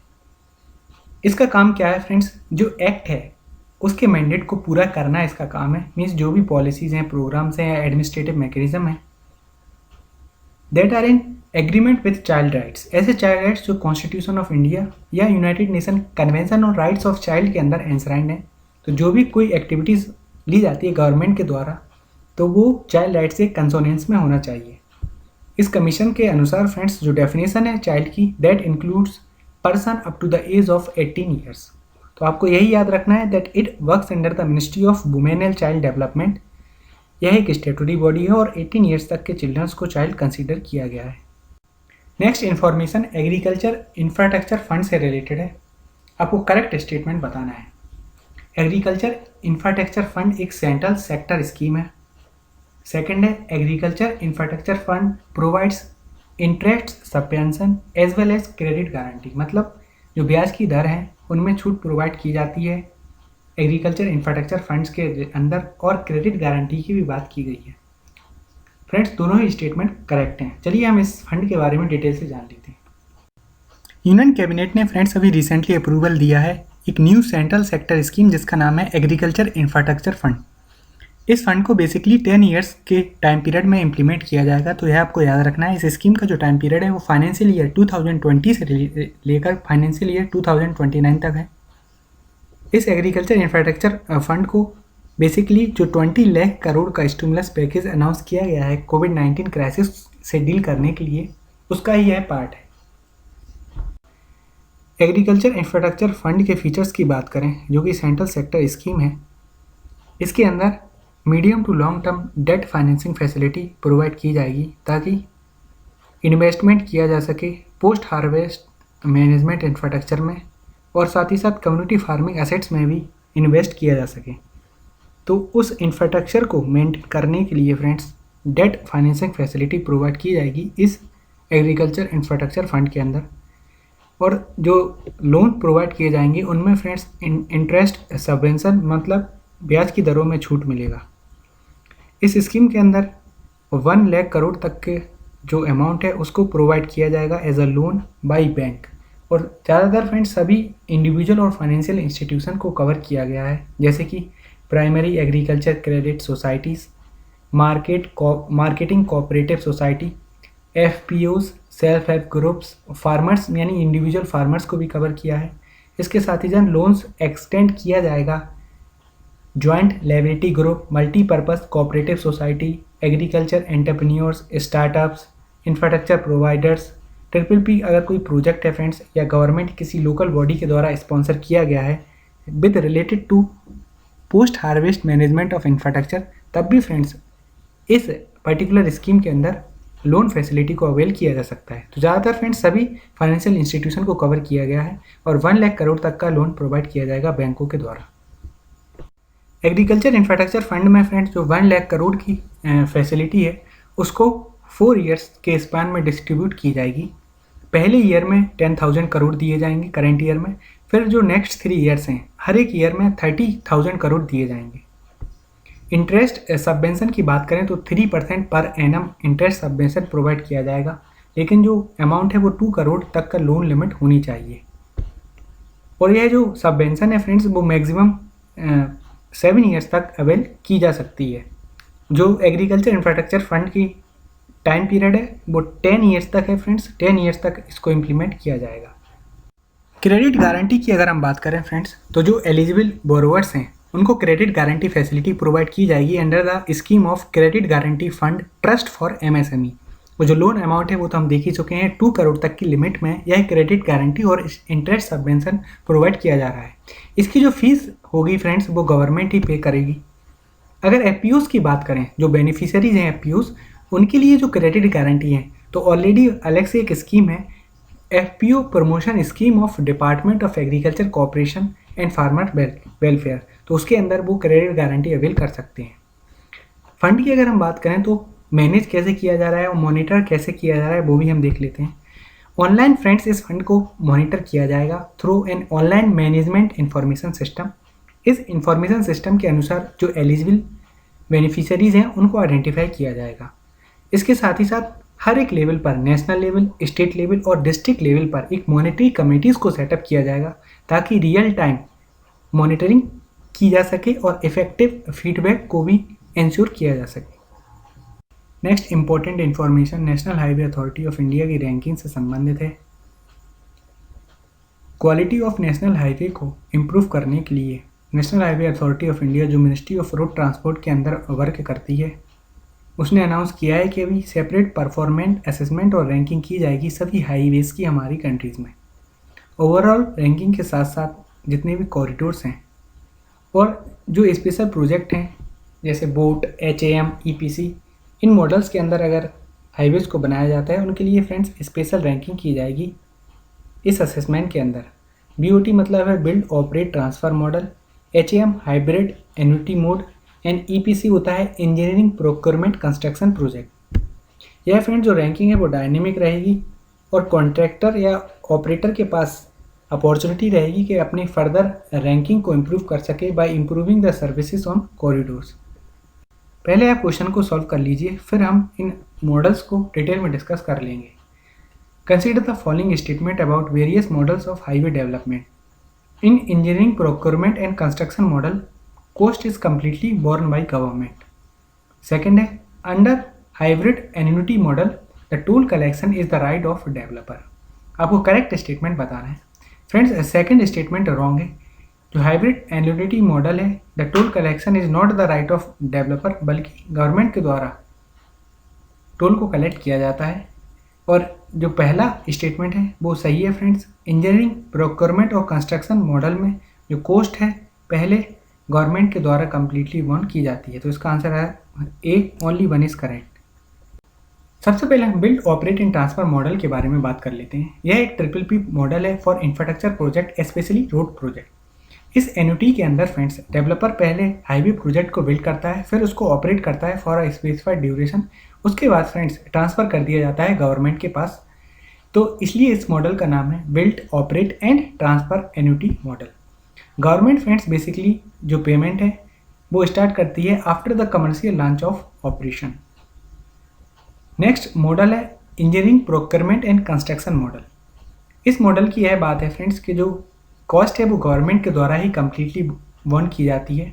Speaker 1: इसका काम क्या है फ्रेंड्स, जो एक्ट है उसके मैंडेट को पूरा करना इसका काम है। मीन्स जो भी पॉलिसीज़ हैं, प्रोग्राम्स हैं या एडमिनिस्ट्रेटिव मैकेनिज्म है that are in agreement with child rights, ऐसे चाइल्ड राइट्स जो कॉन्स्टिट्यूशन ऑफ इंडिया या United nation convention on rights of child के अंदर एंश्राइंड है। तो जो भी कोई एक्टिविटीज़ ली जाती है गवर्नमेंट के द्वारा, तो वो चाइल्ड राइट्स से कंसोनेंस में होना चाहिए। इस कमीशन के अनुसार फ्रेंड्स जो डेफिनेशन है चाइल्ड की, that includes person up to the age of 18 years. तो आपको यही याद रखना है that it works under the ministry of women and child development. यह एक स्टेटरी बॉडी है और 18 ईयर्स तक के चिल्ड्रंस को चाइल्ड कंसीडर किया गया है। Next information agriculture infrastructure fund से रिलेटेड है। आपको करेक्ट स्टेटमेंट बताना है। एग्रीकल्चर इंफ्रास्ट्रक्चर फंड एक सेंट्रल सेक्टर स्कीम है। सेकंड है agriculture infrastructure fund provides interest subvention as well as credit guarantee, मतलब जो ब्याज की दर है उनमें छूट प्रोवाइड की जाती है एग्रीकल्चर इंफ्रास्ट्रक्चर फंड्स के अंदर, और क्रेडिट गारंटी की भी बात की गई है। फ्रेंड्स, दोनों ही स्टेटमेंट करेक्ट हैं। चलिए हम इस फंड के बारे में डिटेल से जान लेते हैं। यूनियन कैबिनेट ने फ्रेंड्स अभी रिसेंटली अप्रूवल दिया है एक न्यू सेंट्रल सेक्टर स्कीम जिसका नाम है एग्रीकल्चर इंफ्रास्ट्रक्चर फंड। इस फंड को बेसिकली 10 ईयर्स के टाइम पीरियड में इम्प्लीमेंट किया जाएगा। तो यह आपको याद रखना है। इस स्कीम का जो टाइम पीरियड है वो फाइनेंशियल ईयर 2020 से लेकर फाइनेंशियल ईयर 2029 तक है। इस एग्रीकल्चर इंफ्रास्ट्रक्चर फंड को बेसिकली जो 20 लाख करोड़ का स्टिमुलस पैकेज अनाउंस किया गया है कोविड-19 क्राइसिस से डील करने के लिए, उसका ही यह पार्ट है। एग्रीकल्चर इंफ्रास्ट्रक्चर फंड के फीचर्स की बात करें, जो कि सेंट्रल सेक्टर स्कीम है, इसके अंदर medium to long term debt financing facility provide की जाएगी ताकि इन्वेस्टमेंट किया जा सके पोस्ट हार्वेस्ट मैनेजमेंट इंफ्रास्ट्रक्चर में, और साथ ही साथ कम्युनिटी फार्मिंग एसेट्स में भी इन्वेस्ट किया जा सके। तो उस इंफ्रास्ट्रक्चर को मेंटेन करने के लिए friends date financing facility provide की जाएगी इस एग्रीकल्चर इंफ्रास्ट्रक्चर फंड के अंदर, और जो लोन प्रोवाइड किए जाएंगे उनमें फ्रेंड्स इंटरेस्ट सब्वेंशन, मतलब ब्याज की दरों में छूट मिलेगा। इस स्कीम के अंदर 1 लाख करोड़ तक के जो अमाउंट है उसको प्रोवाइड किया जाएगा as a loan by bank, और ज़्यादातर फ्रेंड्स सभी इंडिविजुअल और फाइनेंशियल इंस्टीट्यूशन को कवर किया गया है, जैसे कि primary agriculture credit societies, marketing cooperative society, FPOs, self help groups, farmers यानी इंडिविजुअल फार्मर्स को भी कवर किया है। इसके साथ ही जन लोन्स एक्सटेंड किया जाएगा joint liability group, multipurpose cooperative society, agriculture entrepreneurs, startups, infrastructure providers. Triple P अगर कोई प्रोजेक्ट है फ्रेंड्स या गवर्नमेंट किसी लोकल बॉडी के द्वारा स्पॉन्सर किया गया है with related to post harvest management of infrastructure, तब भी फ्रेंड्स इस पर्टिकुलर स्कीम के अंदर लोन फैसिलिटी को अवेल किया जा सकता है। तो ज़्यादातर फ्रेंड्स सभी फाइनेंशियल इंस्टीट्यूशन को कवर किया गया है और 1 लाख करोड़ तक का लोन प्रोवाइड किया जाएगा बैंकों के द्वारा। एग्रीकल्चर इंफ्रास्ट्रक्चर फंड में फ्रेंड्स जो 1 लाख करोड़ की फैसिलिटी है उसको 4 ईयर्स के स्पैन में डिस्ट्रीब्यूट की जाएगी। पहले ईयर में 10,000 करोड़ दिए जाएंगे करंट ईयर में, फिर जो नेक्स्ट 3 ईयर्स हैं हर एक ईयर में 30,000 करोड़ दिए जाएंगे। इंटरेस्ट सबवेंशन की बात करें तो 3% per annum interest subvention provide किया जाएगा, लेकिन जो अमाउंट है वो 2 करोड़ तक का लोन लिमिट होनी चाहिए। और यह जो सबवेंशन है फ्रेंड्स वो मैक्सिमम 7 ईयर्स तक अवेल की जा सकती है। जो एग्रीकल्चर इंफ्रास्ट्रक्चर फंड की टाइम पीरियड है वो 10 ईयर्स तक है फ्रेंड्स, 10 ईयर्स तक इसको इम्प्लीमेंट किया जाएगा। क्रेडिट गारंटी की अगर हम बात करें फ्रेंड्स तो जो एलिजिबल बोरोवर्स हैं उनको क्रेडिट गारंटी फैसिलिटी प्रोवाइड की जाएगी under the scheme of credit guarantee fund trust for MSME. वो जो लोन अमाउंट है वो तो हम देख ही चुके हैं, 2 करोड़ तक की लिमिट में यह क्रेडिट गारंटी और इंटरेस्ट सबवेंशन प्रोवाइड किया जा रहा है। इसकी जो फीस होगी फ्रेंड्स वो गवर्नमेंट ही पे करेगी। अगर एफपीओज की बात करें, जो बेनिफिशियरीज हैं एफपीओज, उनके लिए जो क्रेडिट गारंटी है तो ऑलरेडी अलग से एक स्कीम है, FPO promotion scheme of department of agriculture cooperation and farmer welfare, तो उसके अंदर वो क्रेडिट गारंटी अवेल कर सकते हैं। फंड की अगर हम बात करें तो मैनेज कैसे किया जा रहा है और मॉनिटर कैसे किया जा रहा है वो भी हम देख लेते हैं। ऑनलाइन फ्रेंड्स इस फंड को मॉनिटर किया जाएगा through an online management information system. इस इंफॉर्मेशन सिस्टम के अनुसार जो एलिजिबल बेनिफिशियरीज हैं उनको आइडेंटिफाई किया जाएगा। इसके साथ ही साथ हर एक लेवल पर, नेशनल लेवल, स्टेट लेवल और डिस्ट्रिक्ट लेवल पर एक मॉनिटरी कमेटीज़ को सेटअप किया जाएगा ताकि रियल टाइम मॉनिटरिंग की जा सके और इफेक्टिव फीडबैक को भी इंश्योर किया जा सके। Next important information national highway authority of India की रैंकिंग से संबंधित है। क्वालिटी ऑफ नेशनल हाईवे को इम्प्रूव करने के लिए national highway authority of India जो मिनिस्ट्री ऑफ रोड ट्रांसपोर्ट के अंदर वर्क करती है उसने अनाउंस किया है कि अभी सेपरेट परफॉर्मेंस असेसमेंट और रैंकिंग की जाएगी सभी हाईवेज़ की हमारी कंट्रीज़ में। ओवरऑल रैंकिंग के साथ साथ जितने भी कॉरिडोर्स हैं और जो स्पेशल प्रोजेक्ट हैं जैसे बोट, HAM, EPC, इन मॉडल्स के अंदर अगर हाईवेज़ को बनाया जाता है उनके लिए फ्रेंड्स स्पेशल रैंकिंग की जाएगी इस असेसमेंट के अंदर। BOT मतलब है build operate transfer model, HAM hybrid annuity mode and EPC होता है इंजीनियरिंग प्रोक्योरमेंट कंस्ट्रक्शन प्रोजेक्ट। यह फ्रेंड जो रैंकिंग है वो डायनेमिक रहेगी और कॉन्ट्रैक्टर या ऑपरेटर के पास अपॉर्चुनिटी रहेगी कि अपनी फर्दर रैंकिंग को इम्प्रूव कर सके bye improving the services on corridors. पहले आप क्वेश्चन को सॉल्व कर लीजिए, फिर हम इन मॉडल्स को डिटेल में डिस्कस कर लेंगे। Consider the following statement about various models of highway development. In engineering procurement and construction model cost is completely borne by government. Second है under hybrid annuity model the toll collection is the right of developer. आपको correct statement बताना है friends. Second statement wrong है। जो hybrid annuity model है the toll collection is not the right of developer, बल्कि government के द्वारा toll को कलेक्ट किया जाता है। और जो पहला स्टेटमेंट है वो सही है फ्रेंड्स। इंजीनियरिंग प्रोक्योरमेंट और कंस्ट्रक्शन मॉडल में जो कॉस्ट है पहले गवर्नमेंट के द्वारा कम्प्लीटली वॉन की जाती है, तो इसका आंसर है ए, ओनली वन इज करेक्ट। सबसे पहले हम build operate and transfer model के बारे में बात कर लेते हैं। यह एक PPP मॉडल है for infrastructure project specially road project. इस एन्युटी के अंदर फ्रेंड्स डेवलपर पहले हाईवे प्रोजेक्ट को बिल्ड करता है, फिर उसको ऑपरेट करता है फॉर अ स्पेसिफाइड ड्यूरेशन, उसके बाद फ्रेंड्स ट्रांसफ़र कर दिया जाता है गवर्नमेंट के पास। तो इसलिए इस मॉडल का नाम है build operate and transfer annuity model. Government friends basically जो पेमेंट है वो स्टार्ट करती है after the commercial launch of operation. Next model है engineering procurement and construction model. इस मॉडल की यह बात है फ्रेंड्स कि जो कॉस्ट है वो गवर्नमेंट के द्वारा ही कम्प्लीटली वॉन की जाती है।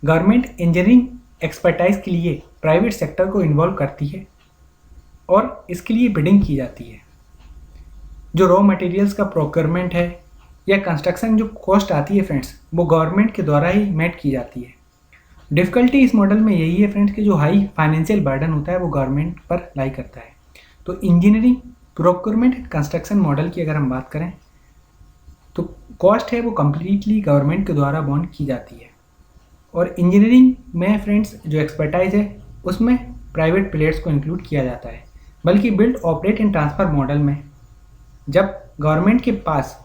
Speaker 1: गवर्नमेंट इंजीनियरिंग एक्सपर्टाइज के लिए प्राइवेट सेक्टर को इन्वॉल्व करती है और इसके लिए बिडिंग की जाती है। जो रॉ मटेरियल्स का प्रोक्योरमेंट है या कंस्ट्रक्शन जो कॉस्ट आती है फ्रेंड्स, वो गवर्नमेंट के द्वारा ही मेट की जाती है। डिफ़िकल्टी इस मॉडल में यही है फ्रेंड्स कि जो हाई फाइनेंशियल बर्डन होता है वो गवर्नमेंट पर लाई करता है। तो engineering procurement and construction model की अगर हम बात करें तो कॉस्ट है वो कम्प्लीटली गवर्नमेंट के द्वारा बॉन्ड की जाती है। और इंजीनियरिंग में फ्रेंड्स जो एक्सपर्टाइज है उसमें प्राइवेट प्लेयर्स को इंक्लूड किया जाता है, बल्कि build operate and transfer model में जब गवर्नमेंट के पास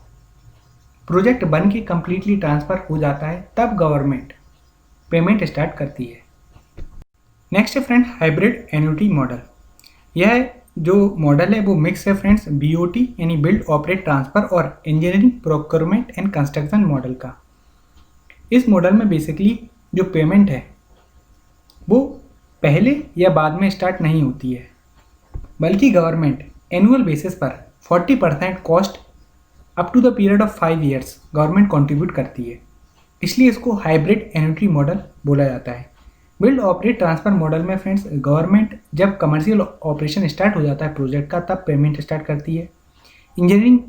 Speaker 1: प्रोजेक्ट बन के कम्प्लीटली ट्रांसफ़र हो जाता है तब गवर्नमेंट पेमेंट स्टार्ट करती है। नेक्स्ट है फ्रेंड हाइब्रिड एन्युटी मॉडल। यह जो मॉडल है वो मिक्स है फ्रेंड्स बीओटी यानी बिल्ड ऑपरेट ट्रांसफ़र और engineering procurement and construction model का। इस मॉडल में बेसिकली जो पेमेंट है वो पहले या बाद में स्टार्ट नहीं होती है, बल्कि गवर्नमेंट एनुअल बेसिस पर 40% cost up to the period of 5 years government contribute करती है। इसलिए इसको हाइब्रिड एन्युटी मॉडल बोला जाता है। बिल्ड ऑपरेट ट्रांसफ़र मॉडल में फ्रेंड्स गवर्नमेंट जब कमर्शियल ऑपरेशन स्टार्ट हो जाता है प्रोजेक्ट का तब पेमेंट स्टार्ट करती है। इंजीनियरिंग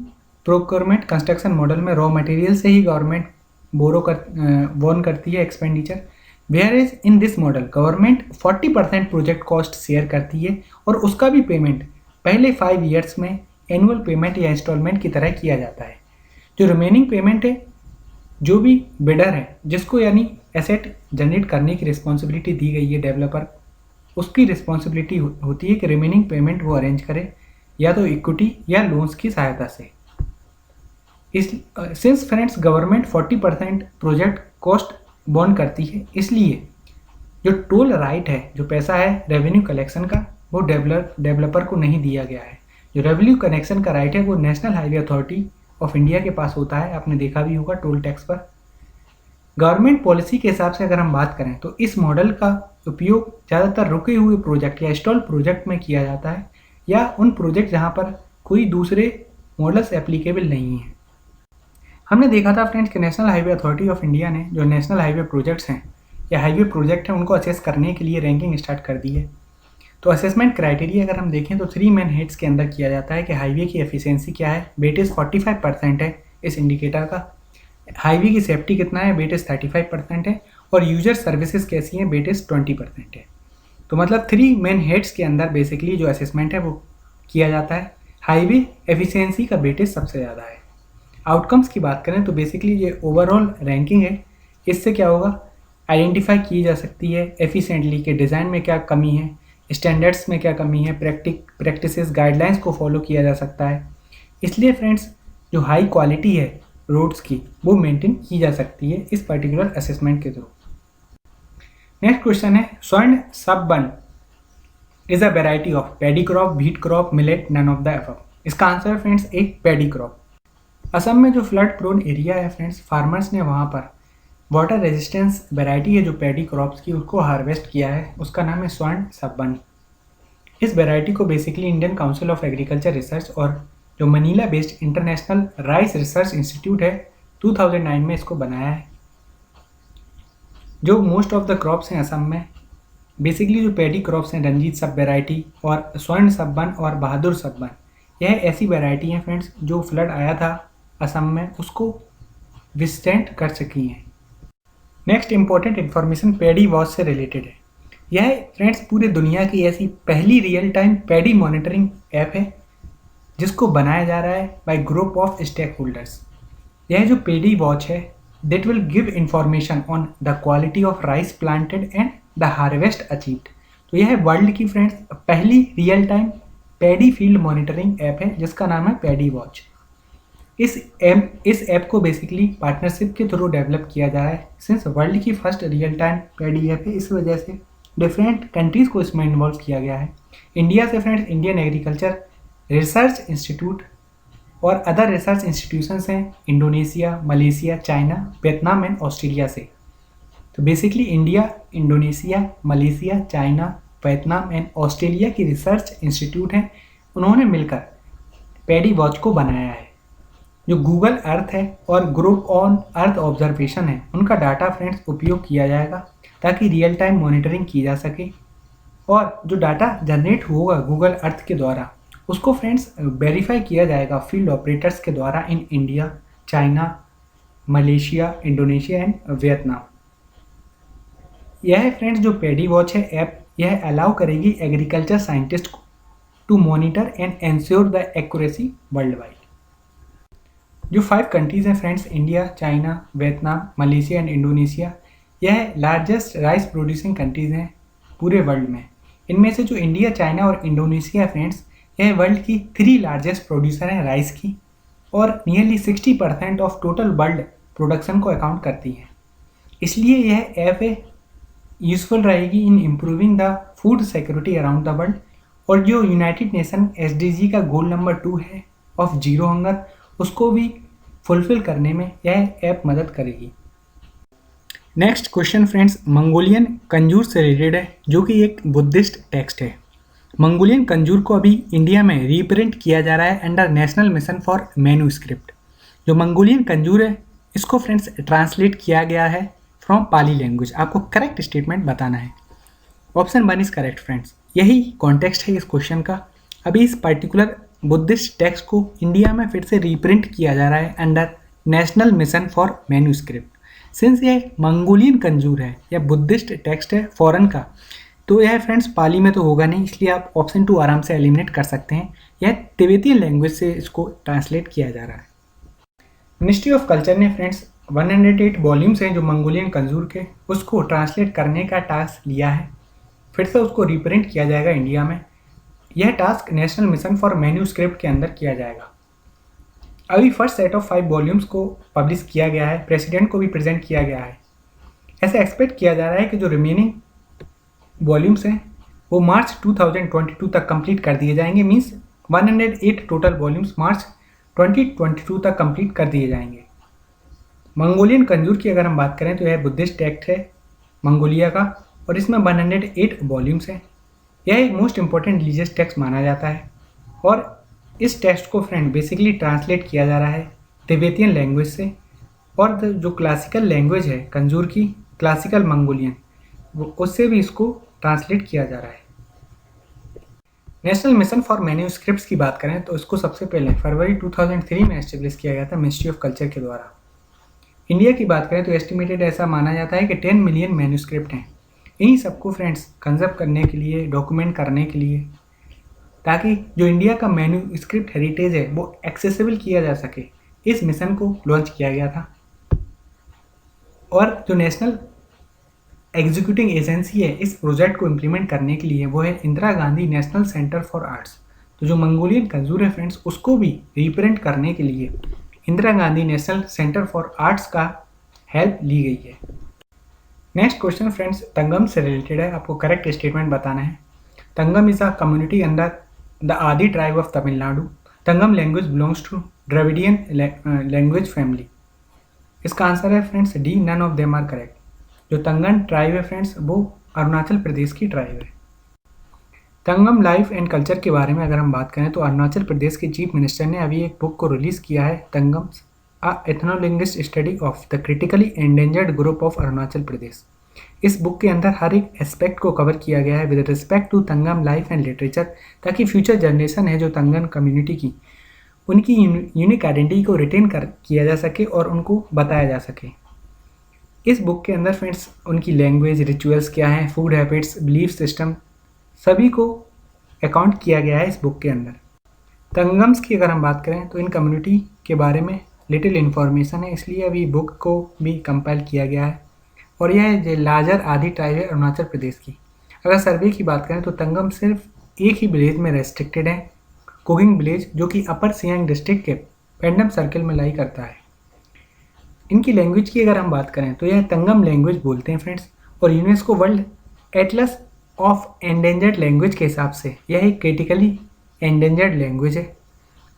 Speaker 1: प्रोक्योरमेंट कंस्ट्रक्शन मॉडल में रॉ मटेरियल से ही गवर्नमेंट बोन करती है expenditure, where is in this model government 40% project cost share करती है और उसका भी पेमेंट पहले 5 ईयर्स में एनुअल पेमेंट या इंस्टॉलमेंट की तरह किया जाता है। जो रिमेनिंग पेमेंट है जो भी बिडर है जिसको यानी एसेट जनरेट करने की रिस्पॉन्सिबिलिटी दी गई है डेवलपर, उसकी रिस्पॉन्सिबिलिटी होती है कि रिमेनिंग पेमेंट वो अरेंज करे या तो इक्विटी या लोन्स की सहायता से। Since friends government 40% project cost bond करती है, इसलिए जो टोल राइट है, जो पैसा है रेवेन्यू कलेक्शन का, वो डेवलपर को नहीं दिया गया है। जो रेवेन्यू कलेक्शन का राइट है वो national highway authority of India के पास होता है। आपने देखा भी होगा टोल टैक्स पर। गवर्नमेंट पॉलिसी के हिसाब से अगर हम बात करें तो इस मॉडल का उपयोग ज़्यादातर रुके हुए प्रोजेक्ट या स्टॉल प्रोजेक्ट में किया जाता है या उन प्रोजेक्ट जहां पर कोई दूसरे मॉडल्स एप्लीकेबल नहीं है। हमने देखा था फ्रेंड्स कि national highway authority of India ने जो नेशनल हाईवे प्रोजेक्ट्स हैं या हाईवे प्रोजेक्ट हैं उनको असेस करने के लिए रैंकिंग स्टार्ट कर दी है। तो असेसमेंट क्राइटेरिया अगर हम देखें तो 3 मेन हेड्स के अंदर किया जाता है कि हाईवे की एफिशिएंसी क्या है, वेटेज 45% है इस इंडिकेटर का। हाईवे की सेफ्टी कितना है, वेटेज 35% है। और यूजर सर्विसेज कैसी हैं, वेटेज 20% है। तो मतलब 3 मेन हेड्स के अंदर बेसिकली जो असेसमेंट है वो किया जाता है। हाईवे एफिशिएंसी का वेटेज सबसे ज़्यादा है। आउटकम्स की बात करें तो बेसिकली ये ओवरऑल रैंकिंग है, इससे क्या होगा, आइडेंटिफाई की जा सकती है एफिशिएंटली के डिज़ाइन में क्या कमी है, स्टैंडर्ड्स में क्या कमी है, प्रैक्टिसेस गाइडलाइंस को फॉलो किया जा सकता है। इसलिए फ्रेंड्स जो हाई क्वालिटी है रोड्स की वो मेंटेन की जा सकती है इस पर्टिकुलर असेसमेंट के थ्रू। नेक्स्ट क्वेश्चन है Swarna sub one is a variety of paddy crop, wheat crop, millet, none of the above. इसका आंसर फ्रेंड्स एक पैडी क्रॉप। असम में जो फ्लड प्रोन एरिया है फ्रेंड्स, फार्मर्स ने वहाँ पर वाटर रेजिस्टेंस वैरायटी है जो पैडी क्रॉप्स की उसको हार्वेस्ट किया है, उसका नाम है स्वर्ण सबबन। इस वैरायटी को basically Indian council of agriculture research और जो Manila based international rice research institute है 2009 में इसको बनाया है। जो मोस्ट ऑफ द क्रॉप्स हैं असम में, बेसिकली जो पैडी क्रॉप्स हैं रंजीत सब वैरायटी और स्वर्ण सबबन और बहादुर सबबन, यह ऐसी वैरायटी हैं फ्रेंड्स जो फ्लड आया था असम में उसको विस्टैंड कर सकी हैं। Next important information paddy watch से रिलेटेड है। यह फ्रेंड्स पूरे दुनिया की ऐसी पहली real time paddy monitoring app है जिसको बनाया जा रहा है by group of stakeholders. यह जो पैडी वॉच है that will give information on the quality of rice planted and the harvest achieved. तो यह वर्ल्ड की फ्रेंड्स पहली real time paddy field monitoring app है जिसका नाम है पैडी वॉच। इस ऐप को बेसिकली पार्टनरशिप के थ्रू डेवलप किया जा रहा है। सिंस वर्ल्ड की first real time paddy app है, इस वजह से डिफरेंट कंट्रीज़ को इसमें इन्वॉल्व किया गया है। इंडिया से friends Indian agriculture research institute और अदर रिसर्च इंस्टीट्यूशंस हैं Indonesia, Malaysia, China, Vietnam and Australia से। तो basically India, Indonesia, Malaysia, China, Vietnam and Australia की रिसर्च इंस्टीट्यूट हैं, उन्होंने मिलकर पैडी वॉच को बनाया है। जो गूगल अर्थ है और ग्रुप ऑन अर्थ ऑब्जर्वेशन है उनका डाटा फ्रेंड्स उपयोग किया जाएगा ताकि रियल टाइम मॉनिटरिंग की जा सके और जो डाटा जनरेट होगा गूगल अर्थ के द्वारा उसको फ्रेंड्स वेरीफाई किया जाएगा फील्ड ऑपरेटर्स के द्वारा in India, China, Malaysia, Indonesia and Vietnam. यह फ्रेंड्स जो पेडी वॉच है ऐप, यह अलाउ करेगी एग्रीकल्चर साइंटिस्ट को to monitor and ensure the accuracy world wide. जो 5 कंट्रीज हैं friends, India, China, Vietnam, Malaysia and Indonesia, यह लार्जेस्ट राइस प्रोड्यूसिंग कंट्रीज हैं पूरे वर्ल्ड में। इनमें से जो इंडिया, चाइना और इंडोनेशिया फ्रेंड्स, यह वर्ल्ड की 3 लार्जेस्ट प्रोड्यूसर हैं राइस की और nearly 60% of total world production को अकाउंट करती हैं। इसलिए यह ऐप यूजफुल रहेगी in improving the food security around the world. और जो यूनाइटेड नेशन SDG का गोल नंबर 2 है ऑफ जीरो हंगर, उसको भी फुलफिल करने में यह ऐप मदद करेगी। Next question friends Mongolian Kanjur से रिलेटेड है, जो कि एक बुद्धिस्ट टेक्स्ट है। मंगोलियन कंजूर को अभी इंडिया में रीप्रिंट किया जा रहा है under national mission for manuscript. जो मंगोलियन कंजूर है इसको फ्रेंड्स ट्रांसलेट किया गया है फ्रॉम पाली लैंग्वेज। आपको करेक्ट स्टेटमेंट बताना है। Option 1 is correct friends. यही कॉन्टेक्स्ट है इस क्वेश्चन का। अभी इस पर्टिकुलर बुद्धिस्ट टेक्स्ट को इंडिया में फिर से रीप्रिंट किया जा रहा है under national mission for manuscript. Since ये मंगोलियन कंजूर है या बुद्धिस्ट टेक्स्ट है फॉरेन का, तो यह फ्रेंड्स पाली में तो होगा नहीं, इसलिए आप ऑप्शन 2 आराम से एलिमिनेट कर सकते हैं। यह तिब्बतियन लैंग्वेज से इसको ट्रांसलेट किया जा रहा है। मिनिस्ट्री ऑफ कल्चर ने फ्रेंड्स 108 वॉल्यूम्स हैं जो मंगोलियन कंजूर के, उसको ट्रांसलेट करने का टास्क लिया है। फिर से उसको रिप्रिंट किया जाएगा इंडिया में। यह task national mission for manuscript के अंदर किया जाएगा। अभी फर्स्ट सेट ऑफ 5 वॉल्यूम्स को पब्लिश किया गया है, प्रेसिडेंट को भी प्रेजेंट किया गया है। ऐसा एक्सपेक्ट किया जा रहा है कि जो रिमेनिंग वॉल्यूम्स हैं वो मार्च 2022 तक कंप्लीट कर दिए जाएंगे। मींस 108 टोटल वॉल्यूम्स मार्च 2022 तक कंप्लीट कर दिए जाएंगे। मंगोलियन कंजूर की अगर हम बात करें तो यह बुद्धिस्ट टेक्स्ट है मंगोलिया का और इसमें 108 वॉल्यूम्स हैं। यह एक मोस्ट इंपॉर्टेंट रिलीजियस टेक्स्ट माना जाता है और इस टेक्स्ट को फ्रेंड बेसिकली ट्रांसलेट किया जा रहा है तिब्बतियन लैंग्वेज से। और जो क्लासिकल लैंग्वेज है कंजूर की, क्लासिकल मंगोलियन, उससे भी इसको ट्रांसलेट किया जा रहा है। नेशनल मिशन फॉर मैन्यूस्क्रिप्ट्स की बात करें तो इसको सबसे पहले फरवरी 2003 में एस्टेब्लिश किया गया था मिनिस्ट्री ऑफ कल्चर के द्वारा। इंडिया की बात करें तो एस्टिमेटेड ऐसा माना जाता है कि 10 मिलियन मैन्यूस्क्रिप्ट हैं। इन्हीं सबको फ्रेंड्स कंजर्व करने के लिए, डॉक्यूमेंट करने के लिए, ताकि जो इंडिया का मैन्यूस्क्रिप्ट हेरिटेज है वो एक्सेसिबल किया जा सके, इस मिशन को लॉन्च किया गया था। और जो नेशनल एग्जीक्यूटिंग एजेंसी है इस प्रोजेक्ट को इम्प्लीमेंट करने के लिए वो है Indira Gandhi national centre for arts. तो जो मंगोलियन कंजूर है फ्रेंड्स उसको भी रिप्रिंट करने के लिए Indira Gandhi national centre for arts का हेल्प ली गई है। नेक्स्ट क्वेश्चन फ्रेंड्स तंगम से रिलेटेड है। आपको करेक्ट स्टेटमेंट बताना है। Tangam is a community under the Adi tribe of Tamil Nadu. Tangam language belongs to Dravidian language family. इसका आंसर है friends D, none of them are correct. जो तंगन ट्राइब है फ्रेंड्स वो अरुणाचल प्रदेश की ट्राइब है। तंगम लाइफ एंड कल्चर के बारे में अगर हम बात करें तो अरुणाचल प्रदेश के चीफ मिनिस्टर ने अभी एक बुक को रिलीज़ किया है, Tangams a ethnolinguist study of the critically endangered group of Arunachal Pradesh. इस बुक के अंदर हर एक एस्पेक्ट को कवर किया गया है with respect to Tangam life and literature, ताकि फ्यूचर जनरेशन है जो तंगन कम्युनिटी की, उनकी यूनिक आइडेंटिटी को रिटेन किया जा सके और उनको बताया जा सके। इस बुक के अंदर फ्रेंड्स उनकी लैंग्वेज, रिचुअल्स क्या हैं, फूड हैबिट्स, बिलीफ सिस्टम, सभी को अकाउंट किया गया है इस बुक के अंदर। तंगम्स की अगर हम बात करें तो इन कम्युनिटी के बारे में लिटिल इन्फॉर्मेशन है, इसलिए अभी बुक को भी कंपाइल किया गया है। और यह लार्जर आदि ट्राइब है अरुणाचल प्रदेश की। अगर सर्वे की बात करें तो तंगम सिर्फ एक ही विलेज में रेस्ट्रिक्टेड है, कुकिंग विलेज, जो कि अपर सियांग डिस्ट्रिक्ट के पेंडम सर्कल में लाई करता है। इनकी लैंग्वेज की अगर हम बात करें तो यह तंगम लैंग्वेज बोलते हैं फ्रेंड्स। और UNESCO world Atlas of endangered language के हिसाब से यह एक क्रिटिकली एंडेंजर्ड लैंग्वेज है।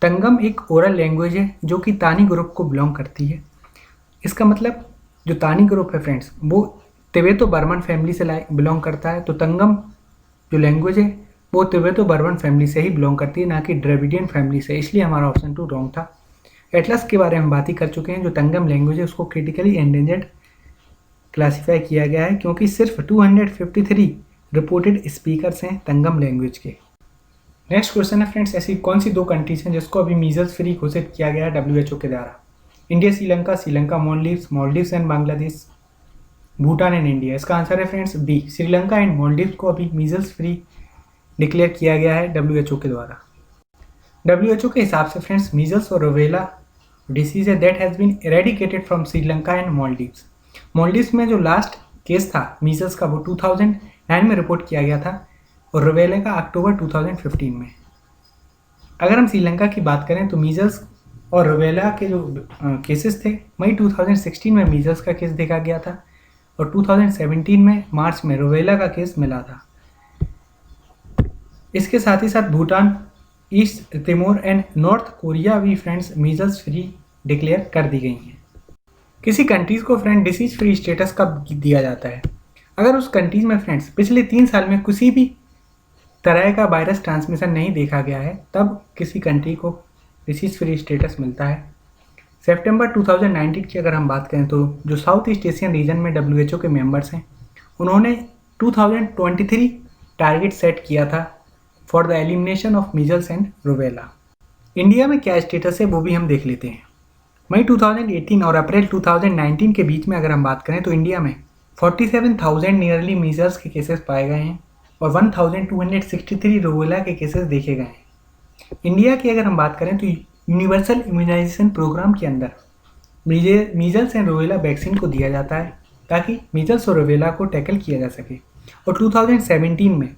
Speaker 1: तंगम एक ओरल लैंग्वेज है जो कि तानी ग्रुप को बिलोंग करती है। इसका मतलब जो तानी ग्रुप है फ्रेंड्स वो तिब्बतो बर्मन फैमिली से बिलोंग करता है। तो तंगम जो लैंग्वेज है वो तिब्बतो बर्मन फैमिली से ही बिलोंग करती है, ना कि द्रविडियन फैमिली से, इसलिए हमारा ऑप्शन 2 रॉन्ग था। एटलस के बारे में बात ही कर चुके हैं। जो तंगम लैंग्वेज है उसको क्रिटिकली एंडेंजर्ड क्लासीफाई किया गया है क्योंकि सिर्फ 253 रिपोर्टेड स्पीकर्स हैं तंगम लैंग्वेज के। नेक्स्ट क्वेश्चन है फ्रेंड्स, ऐसी कौन सी 2 कंट्रीज हैं जिसको अभी मीजल्स फ्री घोषित किया गया है WHO के द्वारा? India, Sri Lanka, Sri Lanka, Maldives and Bangladesh, Bhutan and India. इसका आंसर है friends B, Sri Lanka and Maldives को अभी मीजल्स फ्री डिक्लेयर किया गया है WHO के द्वारा। WHO के हिसाब से फ्रेंड्स मीजल्स और रूबेला डिसीज है that has been eradicated from Sri Lanka and Maldives. Maldives में जो लास्ट केस था मीजल्स का वो 2009 में रिपोर्ट किया गया था और रूबेला का अक्टूबर 2015 में। अगर हम श्रीलंका की बात करें तो मीजल्स और रूबेला के जो केसेस थे, मई 2016 में मीजल्स का केस देखा गया था और 2017 में मार्च में रूबेला का केस मिला था। इसके साथ ही साथ Bhutan, east Timor and north Korea भी फ्रेंड्स मीजल्स फ्री डिक्लेयर कर दी गई हैं। किसी कंट्रीज़ को फ्रेंड डिसीज फ्री स्टेटस कब दिया जाता है? अगर उस कंट्रीज़ में फ्रेंड्स पिछले 3 साल में किसी भी तरह का वायरस ट्रांसमिशन नहीं देखा गया है, तब किसी कंट्री को डिसीज फ्री स्टेटस मिलता है। सितंबर 2019 की अगर हम बात करें तो जो साउथ ईस्ट एशियन रीजन में WHO के मेंबर्स हैं, उन्होंने 2023 टारगेट सेट किया था for the elimination of measles and rubella. India में क्या स्टेटस है वो भी हम देख लेते हैं। मई 2018 और अप्रैल 2019 के बीच में अगर हम बात करें तो इंडिया में 47,000 नियरली मीजल्स के केसेस पाए गए हैं और 1,263 रूबेला के केसेस देखे गए हैं। इंडिया की अगर हम बात करें तो यूनिवर्सल इम्यूनाइजेशन प्रोग्राम के अंदर मीजल्स एंड रूबेला वैक्सीन को दिया जाता है ताकि मीजल्स और रूबेला को टैकल किया जा सके। और 2017 में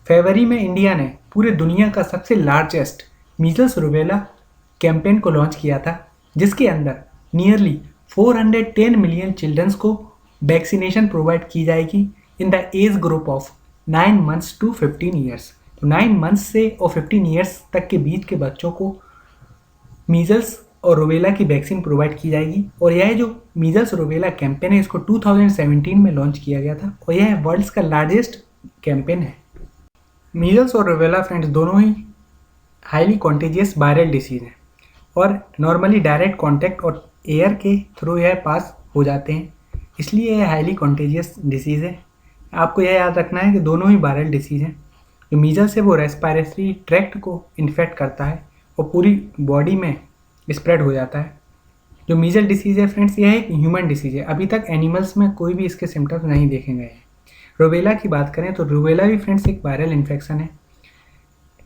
Speaker 1: फरवरी में इंडिया ने पूरे दुनिया का सबसे लार्जेस्ट मीजल्स रूबेला कैंपेन को लॉन्च किया था, जिसके अंदर नियरली 410 मिलियन चिल्ड्रंस को वैक्सीनेशन प्रोवाइड की जाएगी in the age group of 9 months to 15 years. तो 9 मंथ्स से और 15 ईयर्स तक के बीच के बच्चों को मीजल्स और रूबेला की वैक्सीन प्रोवाइड की जाएगी। और यह जो मीजल्स रूबेला कैंपेन है इसको 2017 में लॉन्च किया गया था और यह वर्ल्ड्स का लार्जेस्ट कैंपेन है। मीजल्स और रूबेला फ्रेंड्स दोनों ही हाईली कॉन्टेजियस वायरल डिसीज हैं और नॉर्मली डायरेक्ट कॉन्टैक्ट और एयर के थ्रू यह पास हो जाते हैं, इसलिए यह हाईली कॉन्टेजियस डिसीज़ है। आपको यह याद रखना है कि दोनों ही वायरल डिसीज़ हैं। जो मीजल्स है वो रेस्पिरेटरी ट्रैक्ट को इन्फेक्ट करता है और पूरी बॉडी में स्प्रेड हो जाता है। जो मीजल डिसीज़ है फ्रेंड्स यह एक ह्यूमन डिसीज़ है, अभी तक एनिमल्स में कोई भी इसके सिम्टम्स नहीं देखे गए हैं। रूबेला की बात करें तो रूबेला भी फ्रेंड्स एक वायरल इन्फेक्शन है।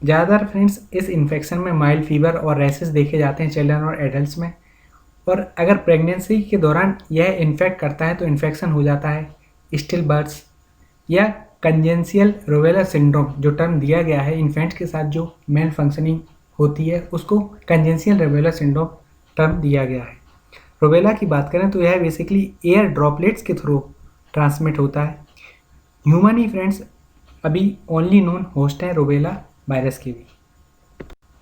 Speaker 1: ज़्यादातर फ्रेंड्स इस इन्फेक्शन में माइल्ड फीवर और रैसेस देखे जाते हैं चिल्ड्रन और एडल्ट्स में, और अगर प्रेगनेंसी के दौरान यह इन्फेक्ट करता है तो इन्फेक्शन हो जाता है स्टिल बर्ड्स या कंजेंशियल रूबेला सिंड्रोम। जो टर्म दिया गया है इन्फेंट्स के साथ जो मेल फंक्शनिंग होती है उसको कंजेंशियल रूबेला सिंड्रोम टर्म दिया गया है। रूबेला की बात करें तो यह बेसिकली एयर ड्रॉपलेट्स के थ्रू ट्रांसमिट होता है। ह्यूमन ही फ्रेंड्स अभी ओनली नोन होस्ट है रूबेला वायरस की भी।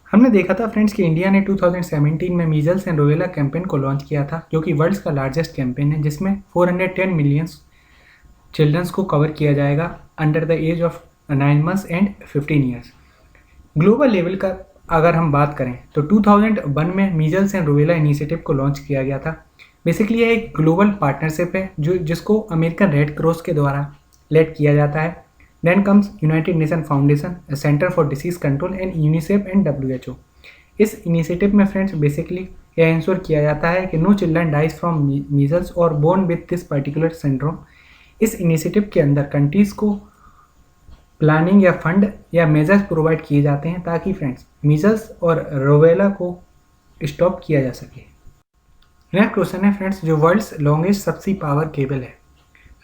Speaker 1: हमने देखा था फ्रेंड्स कि इंडिया ने 2017 में मीजल्स एंड रूबेला कैंपेन को लॉन्च किया था, जो कि वर्ल्ड्स का लार्जेस्ट कैंपेन है, जिसमें 410 मिलियन चिल्ड्रंस को कवर किया जाएगा under the age of 9 months and 15 years. Global level का अगर हम बात करें तो 2001 में मीजल्स एंड रूबेला इनिशिएटिव को लॉन्च किया गया था। बेसिकली यह एक ग्लोबल पार्टनरशिप है जिसको अमेरिकन रेड क्रॉस के द्वारा लेड किया जाता है। Then comes United Nations Foundation, Center for Disease Control and UNICEF and WHO। इस इनिशिएटिव में फ्रेंड्स बेसिकली यह इंश्योर किया जाता है कि no children dies from measles और born with this particular syndrome. इस इनिशिएटिव के अंदर कंट्रीज़ को प्लानिंग या फंड या मेजर्स प्रोवाइड किए जाते हैं ताकि फ्रेंड्स मीजल्स और रूबेला को स्टॉप किया जा सके। नेक्स्ट क्वेश्चन है फ्रेंड्स, जो वर्ल्ड्स लॉन्गेस्ट सबसी पावर केबल है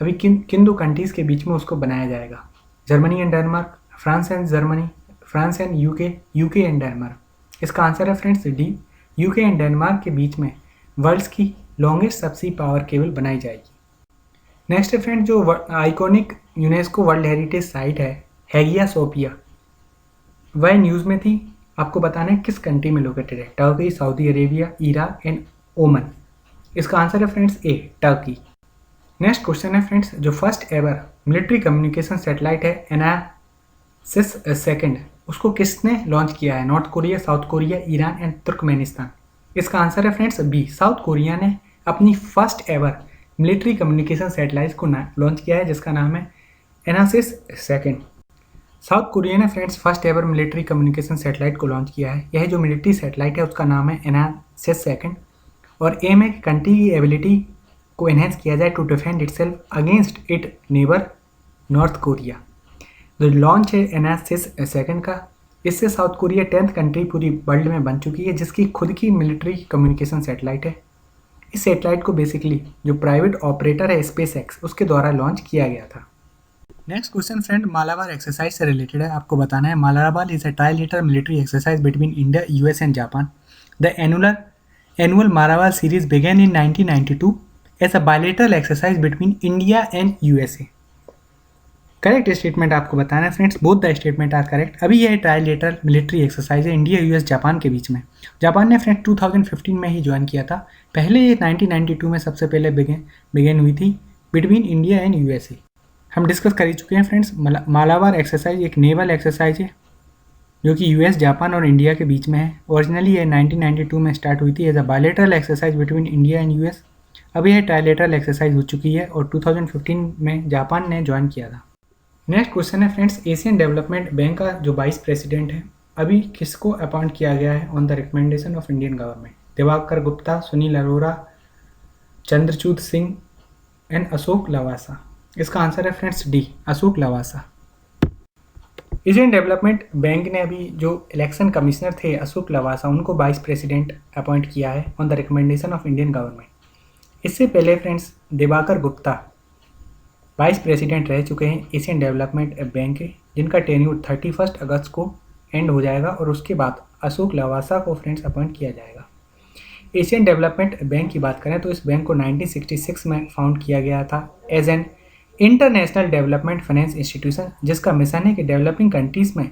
Speaker 1: अभी किन 2 कंट्रीज़ के बीच में उसको बनाया जाएगा? Germany and Denmark, France and Germany, France and UK and Denmark. इसका आंसर है friends D, UK and Denmark के बीच में वर्ल्ड्स की लॉन्गेस्ट सबसी पावर केबल बनाई जाएगी। नेक्स्ट है फ्रेंड्स, जो iconic UNESCO world heritage site है हैगिया सोफिया, वह न्यूज़ में थी। आपको बताना है किस कंट्री में लोकेटेड है? Turkey, Saudi Arabia, Iraq and ओमन। इसका आंसर है फ्रेंड्स ए, टर्की। नेक्स्ट क्वेश्चन है फ्रेंड्स, जो first ever military communication satellite है एनासिस 2 उसको किसने लॉन्च किया है? North Korea, south Korea, Iran and Turkmenistan. इसका आंसर है फ्रेंड्स बी, साउथ कोरिया ने अपनी first ever military communication satellite को लॉन्च किया है जिसका नाम है एनासिस सेकंड। साउथ कोरिया ने friends first ever military communication satellite को लॉन्च किया है। यह जो मिलिट्री सैटेलाइट है उसका नाम है एनासिस सेकंड और एम है कि कंट्री की एबिलिटी को एनहेंस किया जाए to defend itself against it neighbour North Korea. जो लॉन्च है एनासिस सेकंड का, इससे साउथ कोरिया 10th कंट्री पूरी वर्ल्ड में बन चुकी है जिसकी खुद की मिलिट्री कम्युनिकेशन सैटेलाइट है। इस सैटेलाइट को बेसिकली जो प्राइवेट ऑपरेटर है स्पेस एक्स उसके द्वारा लॉन्च किया गया था। Next question friend Malabar exercise से रिलेटेड है। आपको बताना है Malabar is a trilateral military exercise between India, US and Japan. The annual Malabar series began in 1992 as a bilateral exercise between India and USA. Correct statement आपको बताना है friends, both the statement are correct. अभी यह trilateral military exercise है India, US, Japan के बीच में। Japan ने फ्रेंड्स 2015 में ही ज्वाइन किया था। पहले ये 1992 में सबसे पहले बिगेन हुई थी बिटवीन इंडिया एंड यूएसए। हम डिस्कस कर ही चुके हैं फ्रेंड्स। मालाबार एक्सरसाइज एक नेवल एक्सरसाइज है जो कि यूएस, जापान और इंडिया के बीच में है। ओरिजिनली ये 1992 में स्टार्ट हुई थी as a bilateral exercise between India and US. अब यह ट्राइलेटरल एक्सरसाइज हो चुकी है और 2015 में जापान ने ज्वाइन किया था। नेक्स्ट क्वेश्चन है फ्रेंड्स, एशियन डेवलपमेंट बैंक का जो वाइस प्रेसिडेंट है अभी किसको अपॉइंट किया गया है on the recommendation of Indian government? Diwakar Gupta, Sunil Arora, Chandrachud Singh and Ashok Lavasa. इसका आंसर है friends D, Ashok Lavasa. Asian Development Bank ने अभी जो इलेक्शन कमिश्नर थे अशोक लवासा, उनको वाइस प्रेसिडेंट अपॉइंट किया है on the recommendation of Indian government. इससे पहले friends Diwakar Gupta vice president रह चुके हैं एशियन डेवलपमेंट बैंक के, जिनका टेन्यूर 31 अगस्त को एंड हो जाएगा और उसके बाद अशोक लवासा को फ्रेंड्स अपॉइंट किया जाएगा। एशियन डेवलपमेंट बैंक की बात करें तो इस बैंक को 1966 में फाउंड किया गया था as an international development finance institution, जिसका मिशन है कि डेवलपिंग कंट्रीज़ में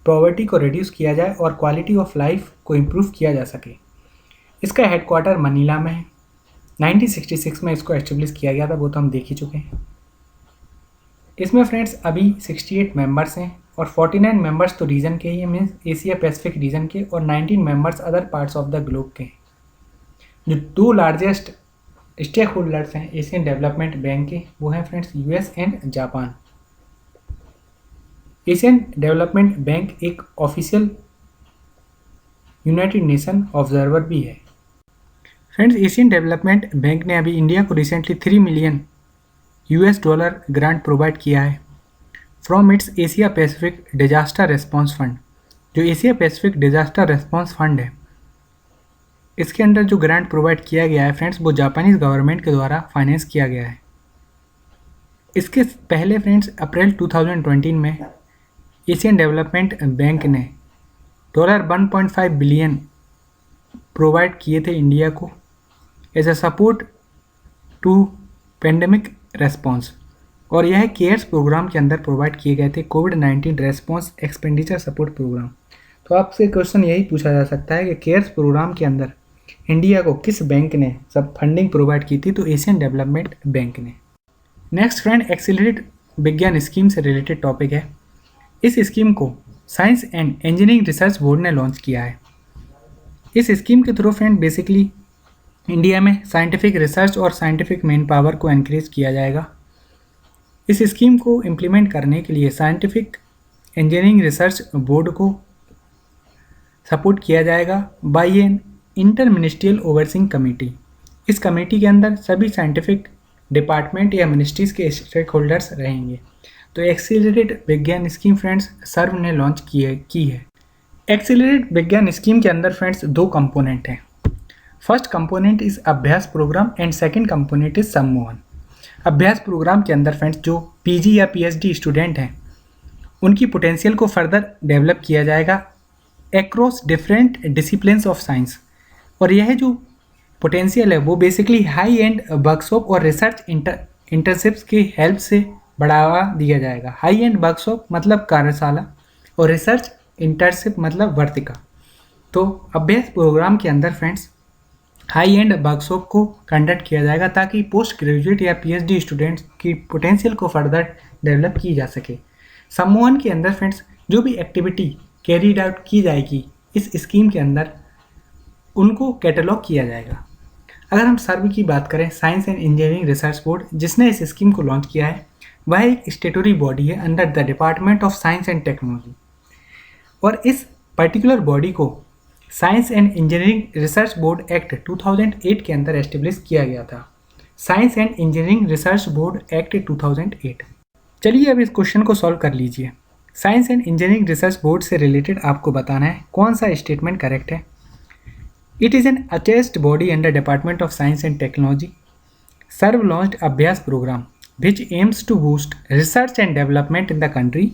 Speaker 1: पॉवर्टी को रिड्यूस किया जाए और क्वालिटी ऑफ लाइफ को इम्प्रूव किया जा सके। इसका हेडक्वार्टर मनीला में है। 1966 में इसको एस्टेब्लिश किया गया था, वो तो हम देख ही चुके हैं। इसमें फ्रेंड्स अभी 68 मेंबर्स हैं और 49 मेंबर्स तो रीजन के ही, मीन्स एशिया पैसिफिक रीजन के, और 19 members other parts of the globe के। जो दो लार्जेस्ट स्टेक होल्डर्स हैं एशियन डेवलपमेंट बैंक के, वो हैं friends US and Japan. Asian Development bank एक ऑफिशियल यूनाइटेड नेशन ऑब्जर्वर भी है। फ्रेंड्स एशियन डेवलपमेंट बैंक ने अभी इंडिया को रिसेंटली $3 मिलियन ग्रांट प्रोवाइड किया है from its Asia Pacific disaster response fund. जो Asia Pacific disaster response fund है, इसके अंडर जो ग्रांट प्रोवाइड किया गया है फ्रेंड्स, वो जापानीज गवर्नमेंट के द्वारा फाइनेंस किया गया है। इसके पहले फ्रेंड्स अप्रैल 2020 में एशियन डेवलपमेंट बैंक ने $1.5 बिलियन प्रोवाइड किए थे इंडिया को as a support to pandemic response, और यह केयर्स प्रोग्राम के अंदर प्रोवाइड किए गए थे, कोविड-19 रेस्पॉन्स एक्सपेंडिचर सपोर्ट प्रोग्राम। तो आपसे क्वेश्चन यही पूछा जा सकता है कि केयर्स प्रोग्राम के अंदर इंडिया को किस बैंक ने सब फंडिंग प्रोवाइड की थी? तो एशियन डेवलपमेंट बैंक ने। नेक्स्ट फ्रेंड एक्सीलरेट विज्ञान स्कीम से रिलेटेड टॉपिक है। इस स्कीम को Science and Engineering Research Board ने लॉन्च किया है। इस स्कीम के थ्रू फ्रेंड बेसिकली इंडिया में साइंटिफिक रिसर्च और साइंटिफिक मैन पावर को एनकरेज किया जाएगा। इस स्कीम को इम्प्लीमेंट करने के लिए साइंटिफिक इंजीनियरिंग रिसर्च बोर्ड को सपोर्ट किया जाएगा by an inter ministerial overseeing committee. इस कमेटी के अंदर सभी साइंटिफिक डिपार्टमेंट या मिनिस्ट्रीज के स्टेक होल्डर्स रहेंगे। तो एक्सीलरेट विज्ञान स्कीम फ्रेंड्स सर्व ने लॉन्च की है। एक्सीलरेट विज्ञान स्कीम के अंदर फ्रेंड्स दो कंपोनेंट हैं। First component is Abhyas program and second component is Sammohan. Abhyas programme के अंदर फ्रेंड्स जो पीजी या पीएचडी स्टूडेंट हैं उनकी पोटेंशियल को फर्दर डेवलप किया जाएगा across different disciplines of science, और यह जो पोटेंशियल है वो बेसिकली हाई एंड वर्कशॉप और रिसर्च इंटर्नशिप्स की हेल्प से बढ़ावा दिया जाएगा। हाई एंड वर्कशॉप मतलब कार्यशाला और रिसर्च इंटर्नशिप मतलब वर्तिका। तो अभ्यास प्रोग्राम के अंदर फ्रेंड्स हाई एंड वर्कशॉप को कंडक्ट किया जाएगा ताकि पोस्ट ग्रेजुएट या पीएचडी स्टूडेंट्स की पोटेंशियल को फर्दर डेवलप की जा सके। सम्मोहन के अंदर फ्रेंड्स जो भी एक्टिविटी कैरीड आउट की जाएगी इस स्कीम के अंदर उनको कैटलॉग किया जाएगा। अगर हम सर्व की बात करें science and Engineering Research board जिसने इस स्कीम को लॉन्च किया है, वह एक स्टेटरी बॉडी है under the department of science and technology, और इस पर्टिकुलर बॉडी को Science and Engineering Research board act 2008 के अंदर एस्टेब्लिश किया गया था। Science and Engineering Research board act 2008। चलिए अब इस क्वेश्चन को सॉल्व कर लीजिए। Science and Engineering Research board से रिलेटेड आपको बताना है कौन सा स्टेटमेंट करेक्ट है। It is an attached body under Department of science and Technology SERB launched Abhyas program which aims to boost research and development in the country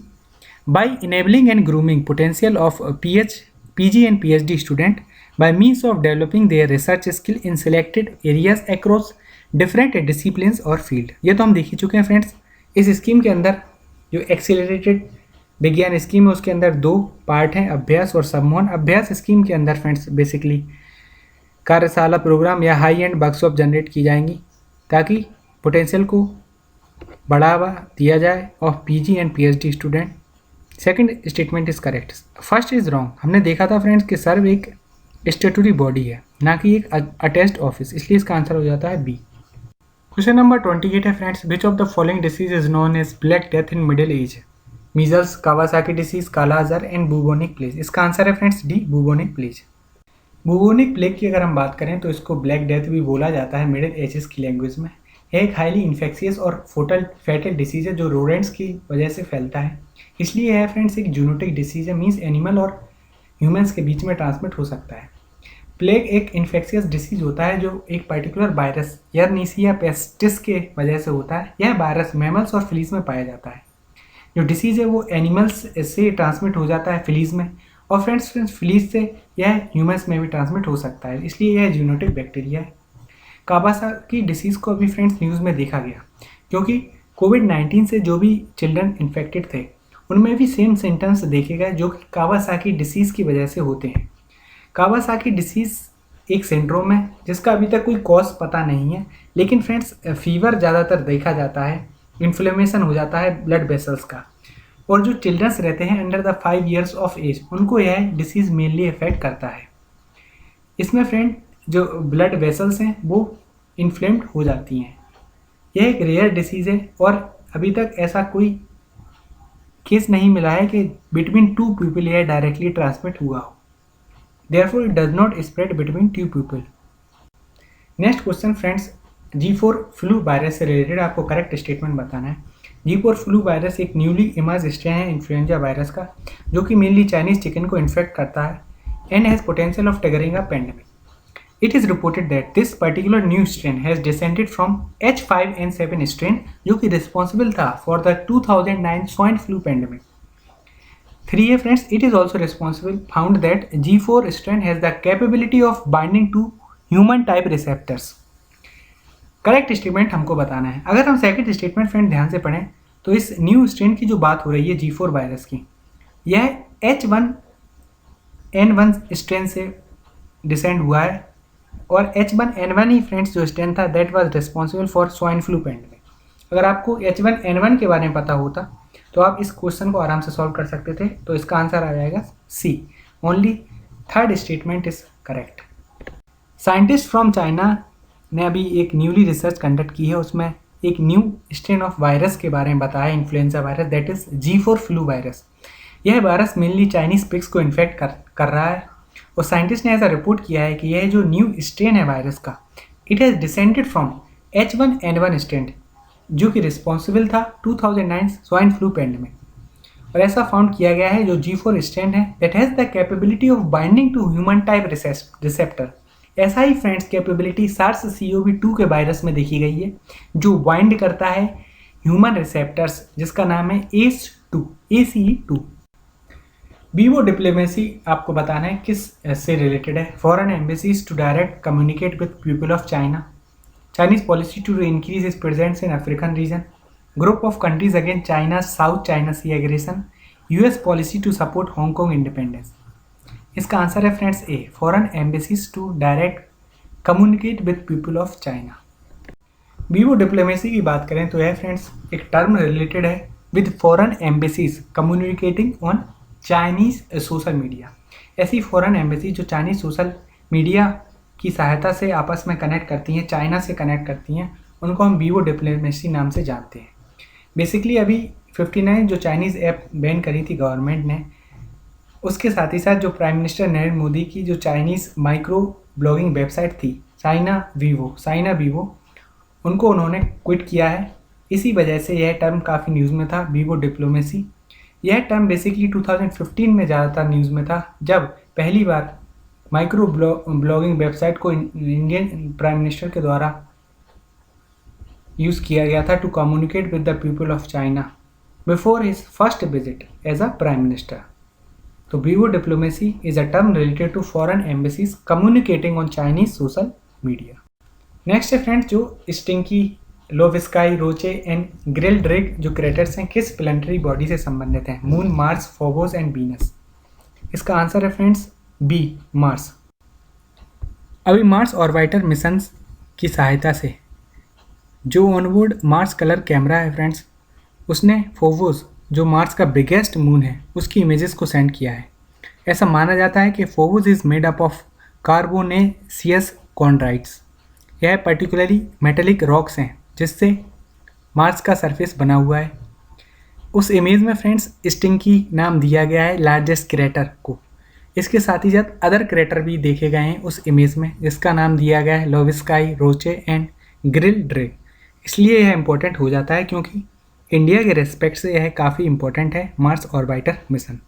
Speaker 1: by enabling and grooming potential of PG and PhD student by means of developing their research skill in selected areas across different disciplines और field। ये तो हम देख ही चुके हैं friends. इस scheme के अंदर जो एक्सीलरेटेड विज्ञान स्कीम है उसके अंदर दो पार्ट हैं, अभ्यास और सम्मोहन। अभ्यास स्कीम के अंदर फ्रेंड्स बेसिकली कार्यशाला प्रोग्राम या हाई एंड वर्कशॉप जनरेट की जाएंगी ताकि पोटेंशियल को बढ़ावा दिया जाए of PG and PhD student. Second statement is correct, first is wrong. हमने देखा था फ्रेंड्स कि सर्व एक स्टेटूटरी बॉडी है ना कि एक अटैच्ड ऑफिस, इसलिए इसका आंसर हो जाता है बी। क्वेश्चन नंबर 28 है friends, which of the following disease is known as black death in middle age? Measles, Kawasaki disease, kala azar and bubonic plague. इसका आंसर है friends D, bubonic plague. Bubonic plague की अगर हम बात करें तो इसको ब्लैक डेथ भी बोला जाता है मिडिल एजेस की लैंग्वेज में। एक हाईली इन्फेक्शियस और फैटल डिसीज है जो रोडेंट्स की वजह से फैलता है, इसलिए यह फ्रेंड्स एक जूनोटिक डिसीज है, मीन्स एनिमल और ह्यूमंस के बीच में ट्रांसमिट हो सकता है। प्लेग एक इन्फेक्शियस डिसीज होता है जो एक पर्टिकुलर वायरस यर्नीसिया पेस्टिस के वजह से होता है। यह वायरस मैमल्स और फ्लीज में पाया जाता है। जो डिसीज है वो एनिमल्स से ट्रांसमिट हो जाता है फ्लीज में, और फ्रेंड्स फ्लीज से यह ह्यूमंस में भी ट्रांसमिट हो सकता है, इसलिए यह जूनोटिक बैक्टीरिया है। कावासाकी डिसीज़ को अभी फ्रेंड्स न्यूज़ में देखा गया क्योंकि कोविड-19 से जो भी चिल्ड्रन इन्फेक्टेड थे उनमें भी सेम सिम्टम्स देखे गए जो कि कावासाकी डिसीज़ की वजह से होते हैं। कावासाकी डिसीज़ एक सिंड्रोम है जिसका अभी तक कोई कॉज पता नहीं है, लेकिन फ्रेंड्स फीवर ज़्यादातर देखा जाता है, इन्फ्लेमेशन हो जाता है ब्लड वेसल्स का, और जो चिल्ड्रंस रहते हैं under the 5 years of age उनको यह डिसीज़ मेनली इफेक्ट करता है। इसमें फ्रेंड जो ब्लड वेसल्स हैं वो इन्फ्लेम्ड हो जाती हैं। यह एक रेयर डिसीज़ है और अभी तक ऐसा कोई केस नहीं मिला है कि बिटवीन 2 पीपल यह डायरेक्टली ट्रांसमिट हुआ हो। Therefore it does not spread between 2 people. Next question friends, G4 flu virus से रिलेटेड आपको करेक्ट स्टेटमेंट बताना है। G4 फ्लू वायरस एक न्यूली इमर्ज स्ट्रेन है इन्फ्लुएंजा वायरस का जो कि मेनली चाइनीज चिकन को इन्फेक्ट करता है and has potential of triggering a pandemic. It is reported that this particular new strain has descended from H5N7 strain जो कि responsible था for the 2009 swine flu pandemic. 3 friends, it is also responsible found that G4 strain has the capability of binding to human type receptors. Correct statement हमको बताना है। अगर हम second statement friend ध्यान से पढ़ें तो इस न्यू स्ट्रेन की जो बात हो रही है G4 वायरस की, यह H1N1 स्ट्रेन से डिसेंड हुआ है और H1N1 ही फ्रेंड्स जो स्ट्रेन था that was responsible for swine flu pandemic. अगर आपको H1N1 के बारे में पता होता तो आप इस क्वेश्चन को आराम से सॉल्व कर सकते थे, तो इसका आंसर आ जाएगा C, only third statement is correct. Scientist from China ने अभी एक न्यूली रिसर्च कंडक्ट की है, उसमें एक न्यू स्ट्रेन ऑफ वायरस के बारे में बताया, influenza virus, that is G4 flu virus. यह वायरस मेनली चाइनीज पिग्स को इन्फेक्ट कर रहा है और साइंटिस्ट ने ऐसा रिपोर्ट किया है कि यह जो न्यू स्ट्रेन है वायरस का, it has descended from H1N1 strain जो कि रिस्पॉन्सिबल था 2009 स्वाइन फ्लू पेंडेमिक। और ऐसा फाउंड किया गया है जो G4 स्ट्रेन है that has the capability of binding to human type receptor. ऐसा ही फ्रेंड्स कैपेबिलिटी SARS-CoV-2 के वायरस में देखी गई है जो बाइंड करता है ह्यूमन रिसेप्टर्स जिसका नाम है ACE2। वीवो डिप्लोमेसी आपको बताना है किस से रिलेटेड है। Foreign embassies to direct communicate with people of China, Chinese policy to increase is presence in African region, group of countries against China South China Sea aggression, US policy to support Hong Kong independence. इसका answer है friends A, foreign embassies to direct communicate with people of China. Weibo diplomacy की बात करें तो यह friends एक term related है with foreign embassies communicating on Chinese social media. ऐसी फॉरेन एम्बेसी जो चाइनीज़ सोशल मीडिया की सहायता से आपस में कनेक्ट करती हैं, चाइना से कनेक्ट करती हैं, उनको हम वीवो डिप्लोमेसी नाम से जानते हैं। बेसिकली अभी 59 जो चाइनीज़ ऐप बैन करी थी गवर्नमेंट ने, उसके साथ ही साथ जो प्राइम मिनिस्टर नरेंद्र मोदी की जो चाइनीज़ माइक्रो ब्लॉगिंग वेबसाइट थी साइना वीवो, उनको उन्होंने क्विट किया है। इसी वजह से यह टर्म काफ़ी न्यूज़ में था, वीवो डिप्लोमेसी। यह टर्म बेसिकली 2015 में ज़्यादातर न्यूज़ में था, जब पहली बार माइक्रो ब्लॉगिंग वेबसाइट को इंडियन प्राइम मिनिस्टर के द्वारा यूज़ किया गया था to communicate with the people of China before his first visit as a prime minister. तो Weibo diplomacy is a term related to foreign embassies communicating on Chinese social media. Next है friends जो Stickney, लोविस्काई, Roche and grill drag जो craters हैं किस planetary body से संबंधित हैं? Moon, Mars, Phobos and Venus. इसका आंसर है फ्रेंड्स बी, मार्स। अभी मार्स ऑर्बिटर मिशन की सहायता से जो ऑनबोर्ड मार्स कलर कैमरा है फ्रेंड्स, उसने फोबोस जो मार्स का बिगेस्ट मून है उसकी इमेजेस को सेंड किया है। ऐसा माना जाता है कि Phobos is made up of carbonaceous chondrites. यह पर्टिकुलरली मेटेलिक रॉक्स हैं जिससे मार्स का सरफेस बना हुआ है। उस इमेज में फ्रेंड्स स्टिंकी नाम दिया गया है लार्जेस्ट क्रेटर को। इसके साथ ही साथ अदर क्रेटर भी देखे गए हैं उस इमेज में, जिसका नाम दिया गया है लोविस्काई, रोचे एंड ग्रिल ड्रैग। इसलिए यह इंपॉर्टेंट हो जाता है क्योंकि इंडिया के रेस्पेक्ट से यह काफ़ी इंपॉर्टेंट है Mars orbiter mission.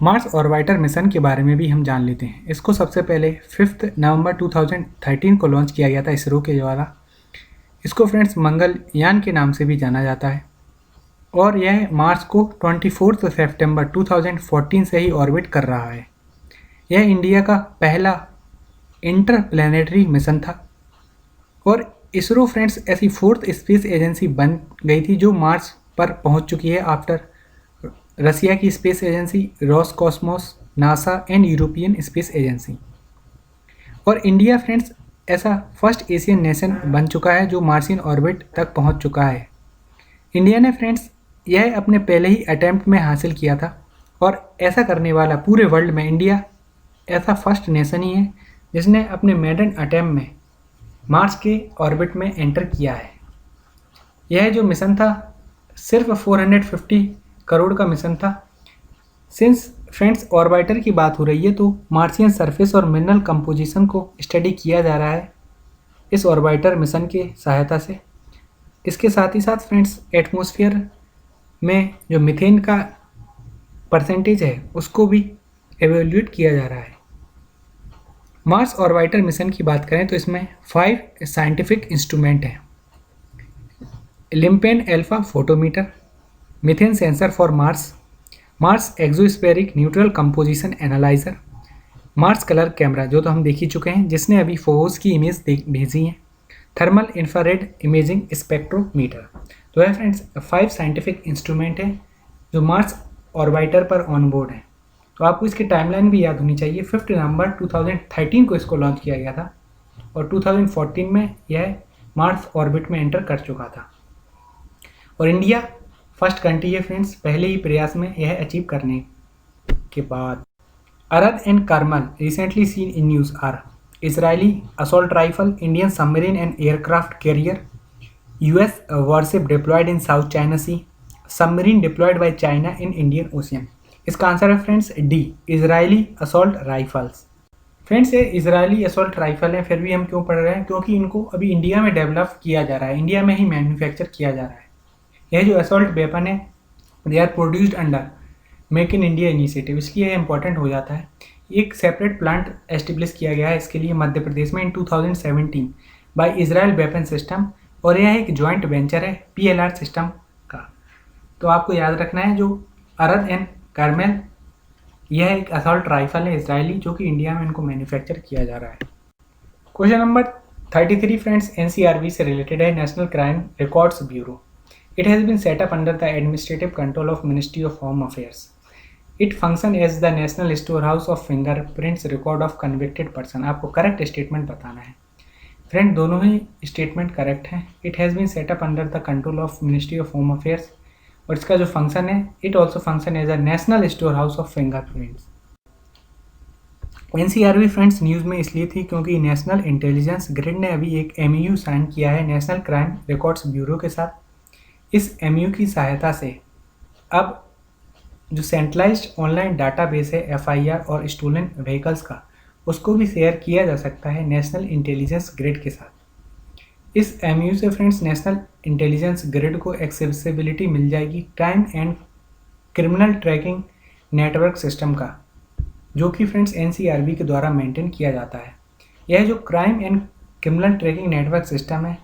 Speaker 1: Mars orbiter mission के बारे में भी हम जान लेते हैं। इसको सबसे पहले 5 नवंबर 2013 को लॉन्च किया गया था इसरो के द्वारा। इसको फ्रेंड्स मंगलयान के नाम से भी जाना जाता है और यह मार्स को 24 सितंबर 2014 से ही ऑर्बिट कर रहा है। यह इंडिया का पहला इंटरप्लैनेटरी मिशन था और इसरो फ्रेंड्स ऐसी 4th स्पेस एजेंसी बन गई थी जो मार्स पर पहुंच चुकी है आफ्टर रसिया की space agency Roscosmos, NASA and European space agency. और इंडिया फ्रेंड्स ऐसा फर्स्ट एशियन नेशन बन चुका है जो मार्सियन ऑर्बिट तक पहुंच चुका है। इंडिया ने फ्रेंड्स यह अपने पहले ही अटैम्प्ट में हासिल किया था और ऐसा करने वाला पूरे वर्ल्ड में इंडिया ऐसा फर्स्ट नेशन ही है जिसने अपने मेडन अटैम्प्ट में मार्स के ऑर्बिट में एंटर किया है। यह जो मिशन था सिर्फ 450 करोड़ का मिशन था। सिंस फ्रेंड्स ऑर्बिटर की बात हो रही है तो मार्सियन सरफेस और मिनरल कंपोजिशन को स्टडी किया जा रहा है इस ऑर्बिटर मिशन के सहायता से। इसके साथ ही साथ फ्रेंड्स एटमॉस्फेयर में जो मीथेन का परसेंटेज है उसको भी एवेल्यूएट किया जा रहा है। मार्स ऑर्बिटर मिशन की बात करें तो इसमें 5 साइंटिफिक इंस्ट्रूमेंट हैं। Lyman alpha photometer, methane sensor for Mars, Mars exospheric neutral composition analyser, Mars colour camera जो तो हम देख ही चुके हैं जिसने अभी फोबोस की इमेज भेजी है, थर्मल इंफ्रारेड इमेजिंग स्पेक्ट्रोमीटर। तो है फ्रेंड्स 5 साइंटिफिक इंस्ट्रूमेंट है जो मार्स ऑर्बिटर पर ऑन बोर्ड है। तो आपको इसकी टाइमलाइन भी याद होनी चाहिए। 5 नवंबर 2013 को इसको लॉन्च किया गया था और 2014 में यह मार्स ऑर्बिट में एंटर कर चुका था और इंडिया फर्स्ट कंट्री है फ्रेंड्स पहले ही प्रयास में यह अचीव करने के बाद। Arad and Carmel recently seen in news are Israeli assault rifle, Indian submarine and aircraft carrier, US warship deployed in South China Sea, submarine deployed by China in Indian Ocean. इसका answer है friends D, Israeli assault rifles. Friends ये Israeli assault rifle है, फिर भी हम क्यों पढ़ रहे हैं? क्योंकि इनको अभी इंडिया में डेवलप किया जा रहा है, इंडिया में ही मैन्युफैक्चर किया जा रहा है। यह जो असॉल्ट वेपन है they are produced under make in India initiative, इसलिए यह इंपॉर्टेंट हो जाता है। एक सेपरेट प्लांट एस्टेब्लिश किया गया है इसके लिए मध्य प्रदेश में इन 2017 बाय इजराइल वेपन सिस्टम और यह एक जॉइंट वेंचर है PLR सिस्टम का। तो आपको याद रखना है जो अरद एंड कार्मेल यह एक असॉल्ट राइफल है इजरायली जो कि इंडिया में इनको मैन्युफैक्चर किया जा रहा है। क्वेश्चन नंबर 33 फ्रेंड्स NCRB से रिलेटेड है, National Crime Records Bureau. It has been set up under the administrative control of Ministry of Home Affairs. It function as the national store house of fingerprints record of convicted person. आपको correct statement बताना है friend, दोनों ही statement correct हैं। It has been set up under the control of Ministry of Home Affairs और इसका जो function है it also function as a national store house of fingerprints. NCRB friends news में इसलिए थी क्योंकि नेशनल इंटेलिजेंस ग्रिड ने अभी एक MOU साइन किया है नेशनल क्राइम रिकॉर्ड्स ब्यूरो के साथ। इस एमयू की सहायता से अब जो सेंट्रलाइज्ड ऑनलाइन डाटाबेस है एफआईआर और स्टोलन व्हीकल्स का, उसको भी शेयर किया जा सकता है नेशनल इंटेलिजेंस ग्रिड के साथ। इस एमयू से फ्रेंड्स नेशनल इंटेलिजेंस ग्रिड को एक्सेसिबिलिटी मिल जाएगी crime and criminal tracking network system का, जो कि फ्रेंड्स एनसीआरबी के द्वारा मेंटेन किया जाता है। यह जो crime and criminal tracking network system है,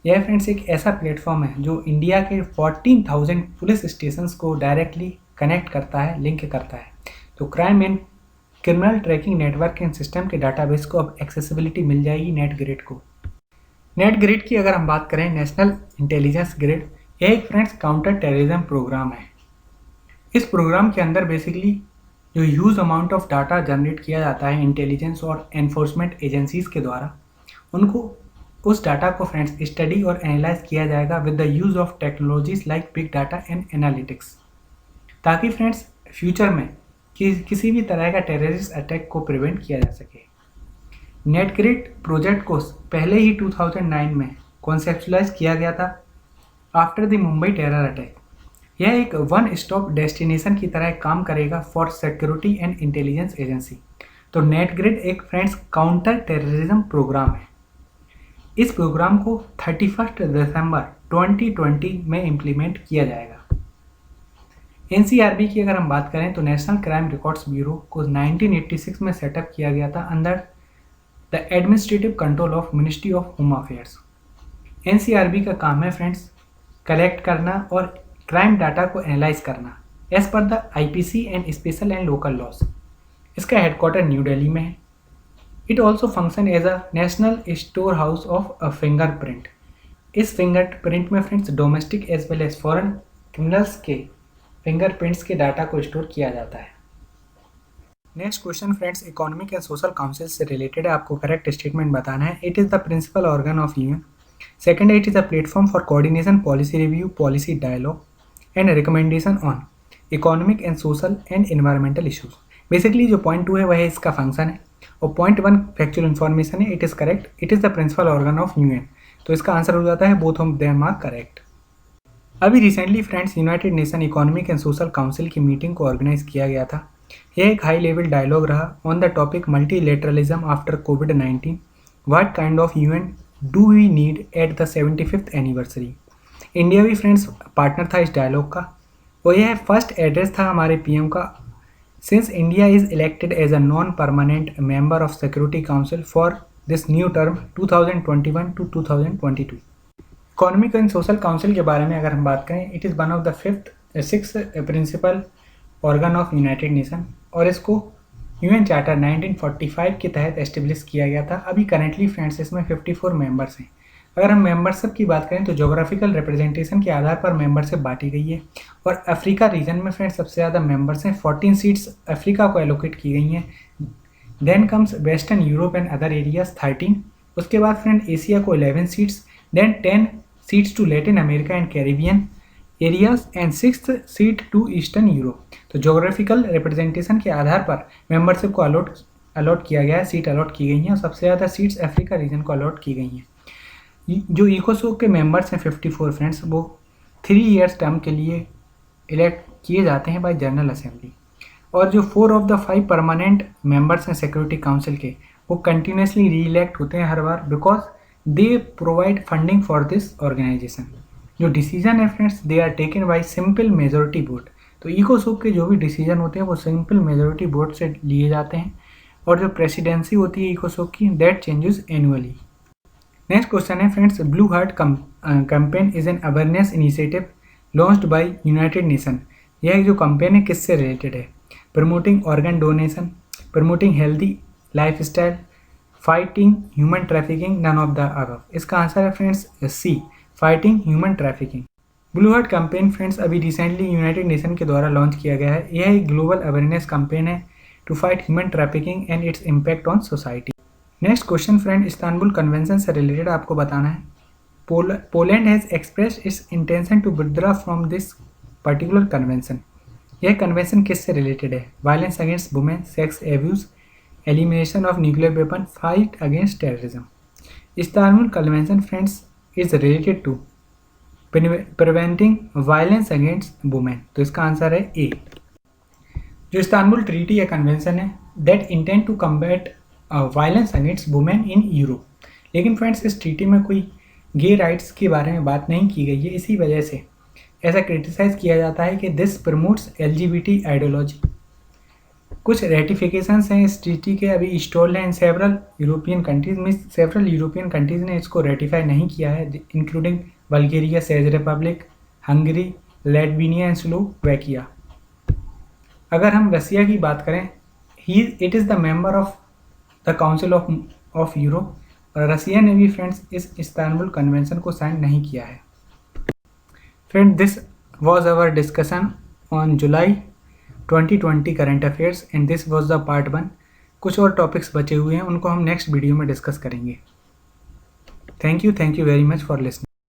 Speaker 1: यह फ्रेंड्स एक ऐसा प्लेटफॉर्म है जो इंडिया के 14,000 पुलिस स्टेशंस को डायरेक्टली कनेक्ट करता है, लिंक करता है। तो crime and criminal tracking network and system के डाटाबेस को अब एक्सेसिबिलिटी मिल जाएगी नेट ग्रिड को। नेट ग्रिड की अगर हम बात करें, नेशनल इंटेलिजेंस ग्रिड, यह एक फ्रेंड्स काउंटर टेररिज्म प्रोग्राम है। इस प्रोग्राम के अंदर बेसिकली जो huge amount of data generate किया जाता है इंटेलिजेंस और एनफोर्समेंट एजेंसीज के द्वारा, उनको उस डाटा को फ्रेंड्स स्टडी और एनालाइज किया जाएगा with the use of technologies like big data and analytics, ताकि फ्रेंड्स फ्यूचर में किसी भी तरह का टेररिस्ट अटैक को प्रिवेंट किया जा सके। नेटग्रिड प्रोजेक्ट को पहले ही 2009 में कॉन्सेप्चुलाइज किया गया था after the Mumbai terror attack. यह एक वन स्टॉप डेस्टिनेशन की तरह काम करेगा for security and intelligence agency. तो नेटग्रिड एक फ्रेंड्स काउंटर टेररिज्म प्रोग्राम है। इस प्रोग्राम को 31 दिसंबर 2020 में इम्प्लीमेंट किया जाएगा। एनसीआरबी की अगर हम बात करें तो नेशनल क्राइम रिकॉर्ड्स ब्यूरो को 1986 में सेटअप किया गया था under the administrative control of Ministry of Home Affairs. NCRB का काम है फ्रेंड्स कलेक्ट करना और क्राइम डाटा को एनालाइज करना as per the IPC and special and local laws. इसका हेडक्वार्टर न्यू दिल्ली में है। It also function as a national store house of a fingerprint. इस फिंगरप्रिंट में friends domestic as well as foreign criminals के fingerprints के data को store किया जाता है। Next question friends Economic and social Council से रिलेटेड है, आपको करेक्ट स्टेटमेंट बताना है। It is the principal organ of UN. Second, it is a platform for coordination, policy review, policy dialogue and recommendation on economic and social and environmental issues. Basically जो point 2 है वह इसका function है और point 1 factual information है। It is correct. It is the principal organ of UN. तो इसका answer हो जाता है both of them are correct. अभी recently friends united nation economic and social council की मीटिंग को ऑर्गेनाइज किया गया था। यह एक हाई लेवल डायलॉग रहा on the topic multilateralism after कोविड-19, what kind of UN do we need at the 75th anniversary. India भी फ्रेंड्स पार्टनर था इस डायलॉग का और यह फर्स्ट एड्रेस था हमारे पीएम का since India is elected as a non permanent member of Security Council for this new term 2021 to 2022। Economic and social Council के बारे में अगर हम बात करें, it is one of the six principal organ of United Nation और इसको UN charter 1945 के तहत एस्टेब्लिश किया गया था। अभी करेंटली फ्रेंड्स इसमें 54 मेंबर्स हैं। अगर हम मेंबरशिप की बात करें तो जोग्राफिकल रिप्रेजेंटेशन के आधार पर मेंबरशिप बांटी गई है और अफ्रीका रीजन में फ्रेंड्स सबसे ज़्यादा मेंबर्स हैं। 14 सीट्स अफ्रीका को एलोकेट की गई हैं। Then comes Western Europe and other areas 13। उसके बाद फ्रेंड एशिया को 11 seats, then 10 seats to Latin America and Caribbean areas and 6th seat to Eastern Europe. तो जोग्राफिकल रिप्रेजेंटेशन के आधार पर मेंबरशिप को अलॉट किया गया है, सीट अलॉट की गई हैं और सबसे ज़्यादा सीट्स अफ्रीका रीजन को अलॉट की गई हैं। जो इकोसोक के मेंबर्स हैं 54 फ्रेंड्स, वो 3 ईयर्स टर्म के लिए इलेक्ट किए जाते हैं बाय जनरल असेंबली और जो 4 ऑफ द 5 परमानेंट मेंबर्स हैं सिक्योरिटी काउंसिल के, वो कंटिन्यूसली री इलेक्ट होते हैं हर बार because they provide funding for this organisation. जो डिसीजन है friends they are taken by simple majority vote. तो इकोसोक के जो भी डिसीजन होते हैं वो सिंपल मेजोरिटी वोट से लिए जाते हैं और जो प्रेसिडेंसी होती है इकोसोक की that changes annually. Next question है friends, blue heart campaign is an awareness initiative launched by united nation. यह जो कैंपेन है किससे रिलेटेड है? Promoting organ donation, promoting healthy life style, fighting human trafficking, none of the above. इसका answer है friends C, fighting human trafficking. Blue heart campaign friends अभी recently united nation के द्वारा लॉन्च किया गया है। यह एक ग्लोबल अवेयरनेस कैंपेन है to fight human trafficking and its impact on society. Next question friend, Istanbul convention से रिलेटेड आपको बताना है। Poland has expressed its intention to withdraw from this particular convention. यह कन्वेंशन किससे रिलेटेड है? Violence against women, sex abuse, elimination of nuclear weapon, fight against terrorism. Istanbul convention friends is related to preventing violence against women. तो इसका answer है A. जो Istanbul treaty या convention है that intend to combat violence against women in Europe. लेकिन friends इस treaty में कोई गे राइट्स के बारे में बात नहीं की गई है, इसी वजह से ऐसा क्रिटिसाइज किया जाता है कि दिस प्रमोट्स LGBT आइडियोलॉजी। कुछ रेटिफिकेशंस हैं इस ट्रीटी के अभी इंस्टॉल्ड हैं इन सेवरल यूरोपियन कंट्रीज में। सेवरल यूरोपियन कंट्रीज ने इसको रेटिफाई नहीं किया है, इंक्लूडिंग बल्गेरिया, चेक republic, Hungary, Latvia and Slovakia. अगर हम रसिया की बात करें, it is the member of the council of Europe, और रसिया ने भी फ्रेंड्स इस इस्तांबुल कन्वेंशन को साइन नहीं किया है। Friend, this was our discussion on July 2020 current affairs and this was the part 1। कुछ और टॉपिक्स बचे हुए हैं, उनको हम नेक्स्ट वीडियो में डिस्कस करेंगे। Thank you very much for listening.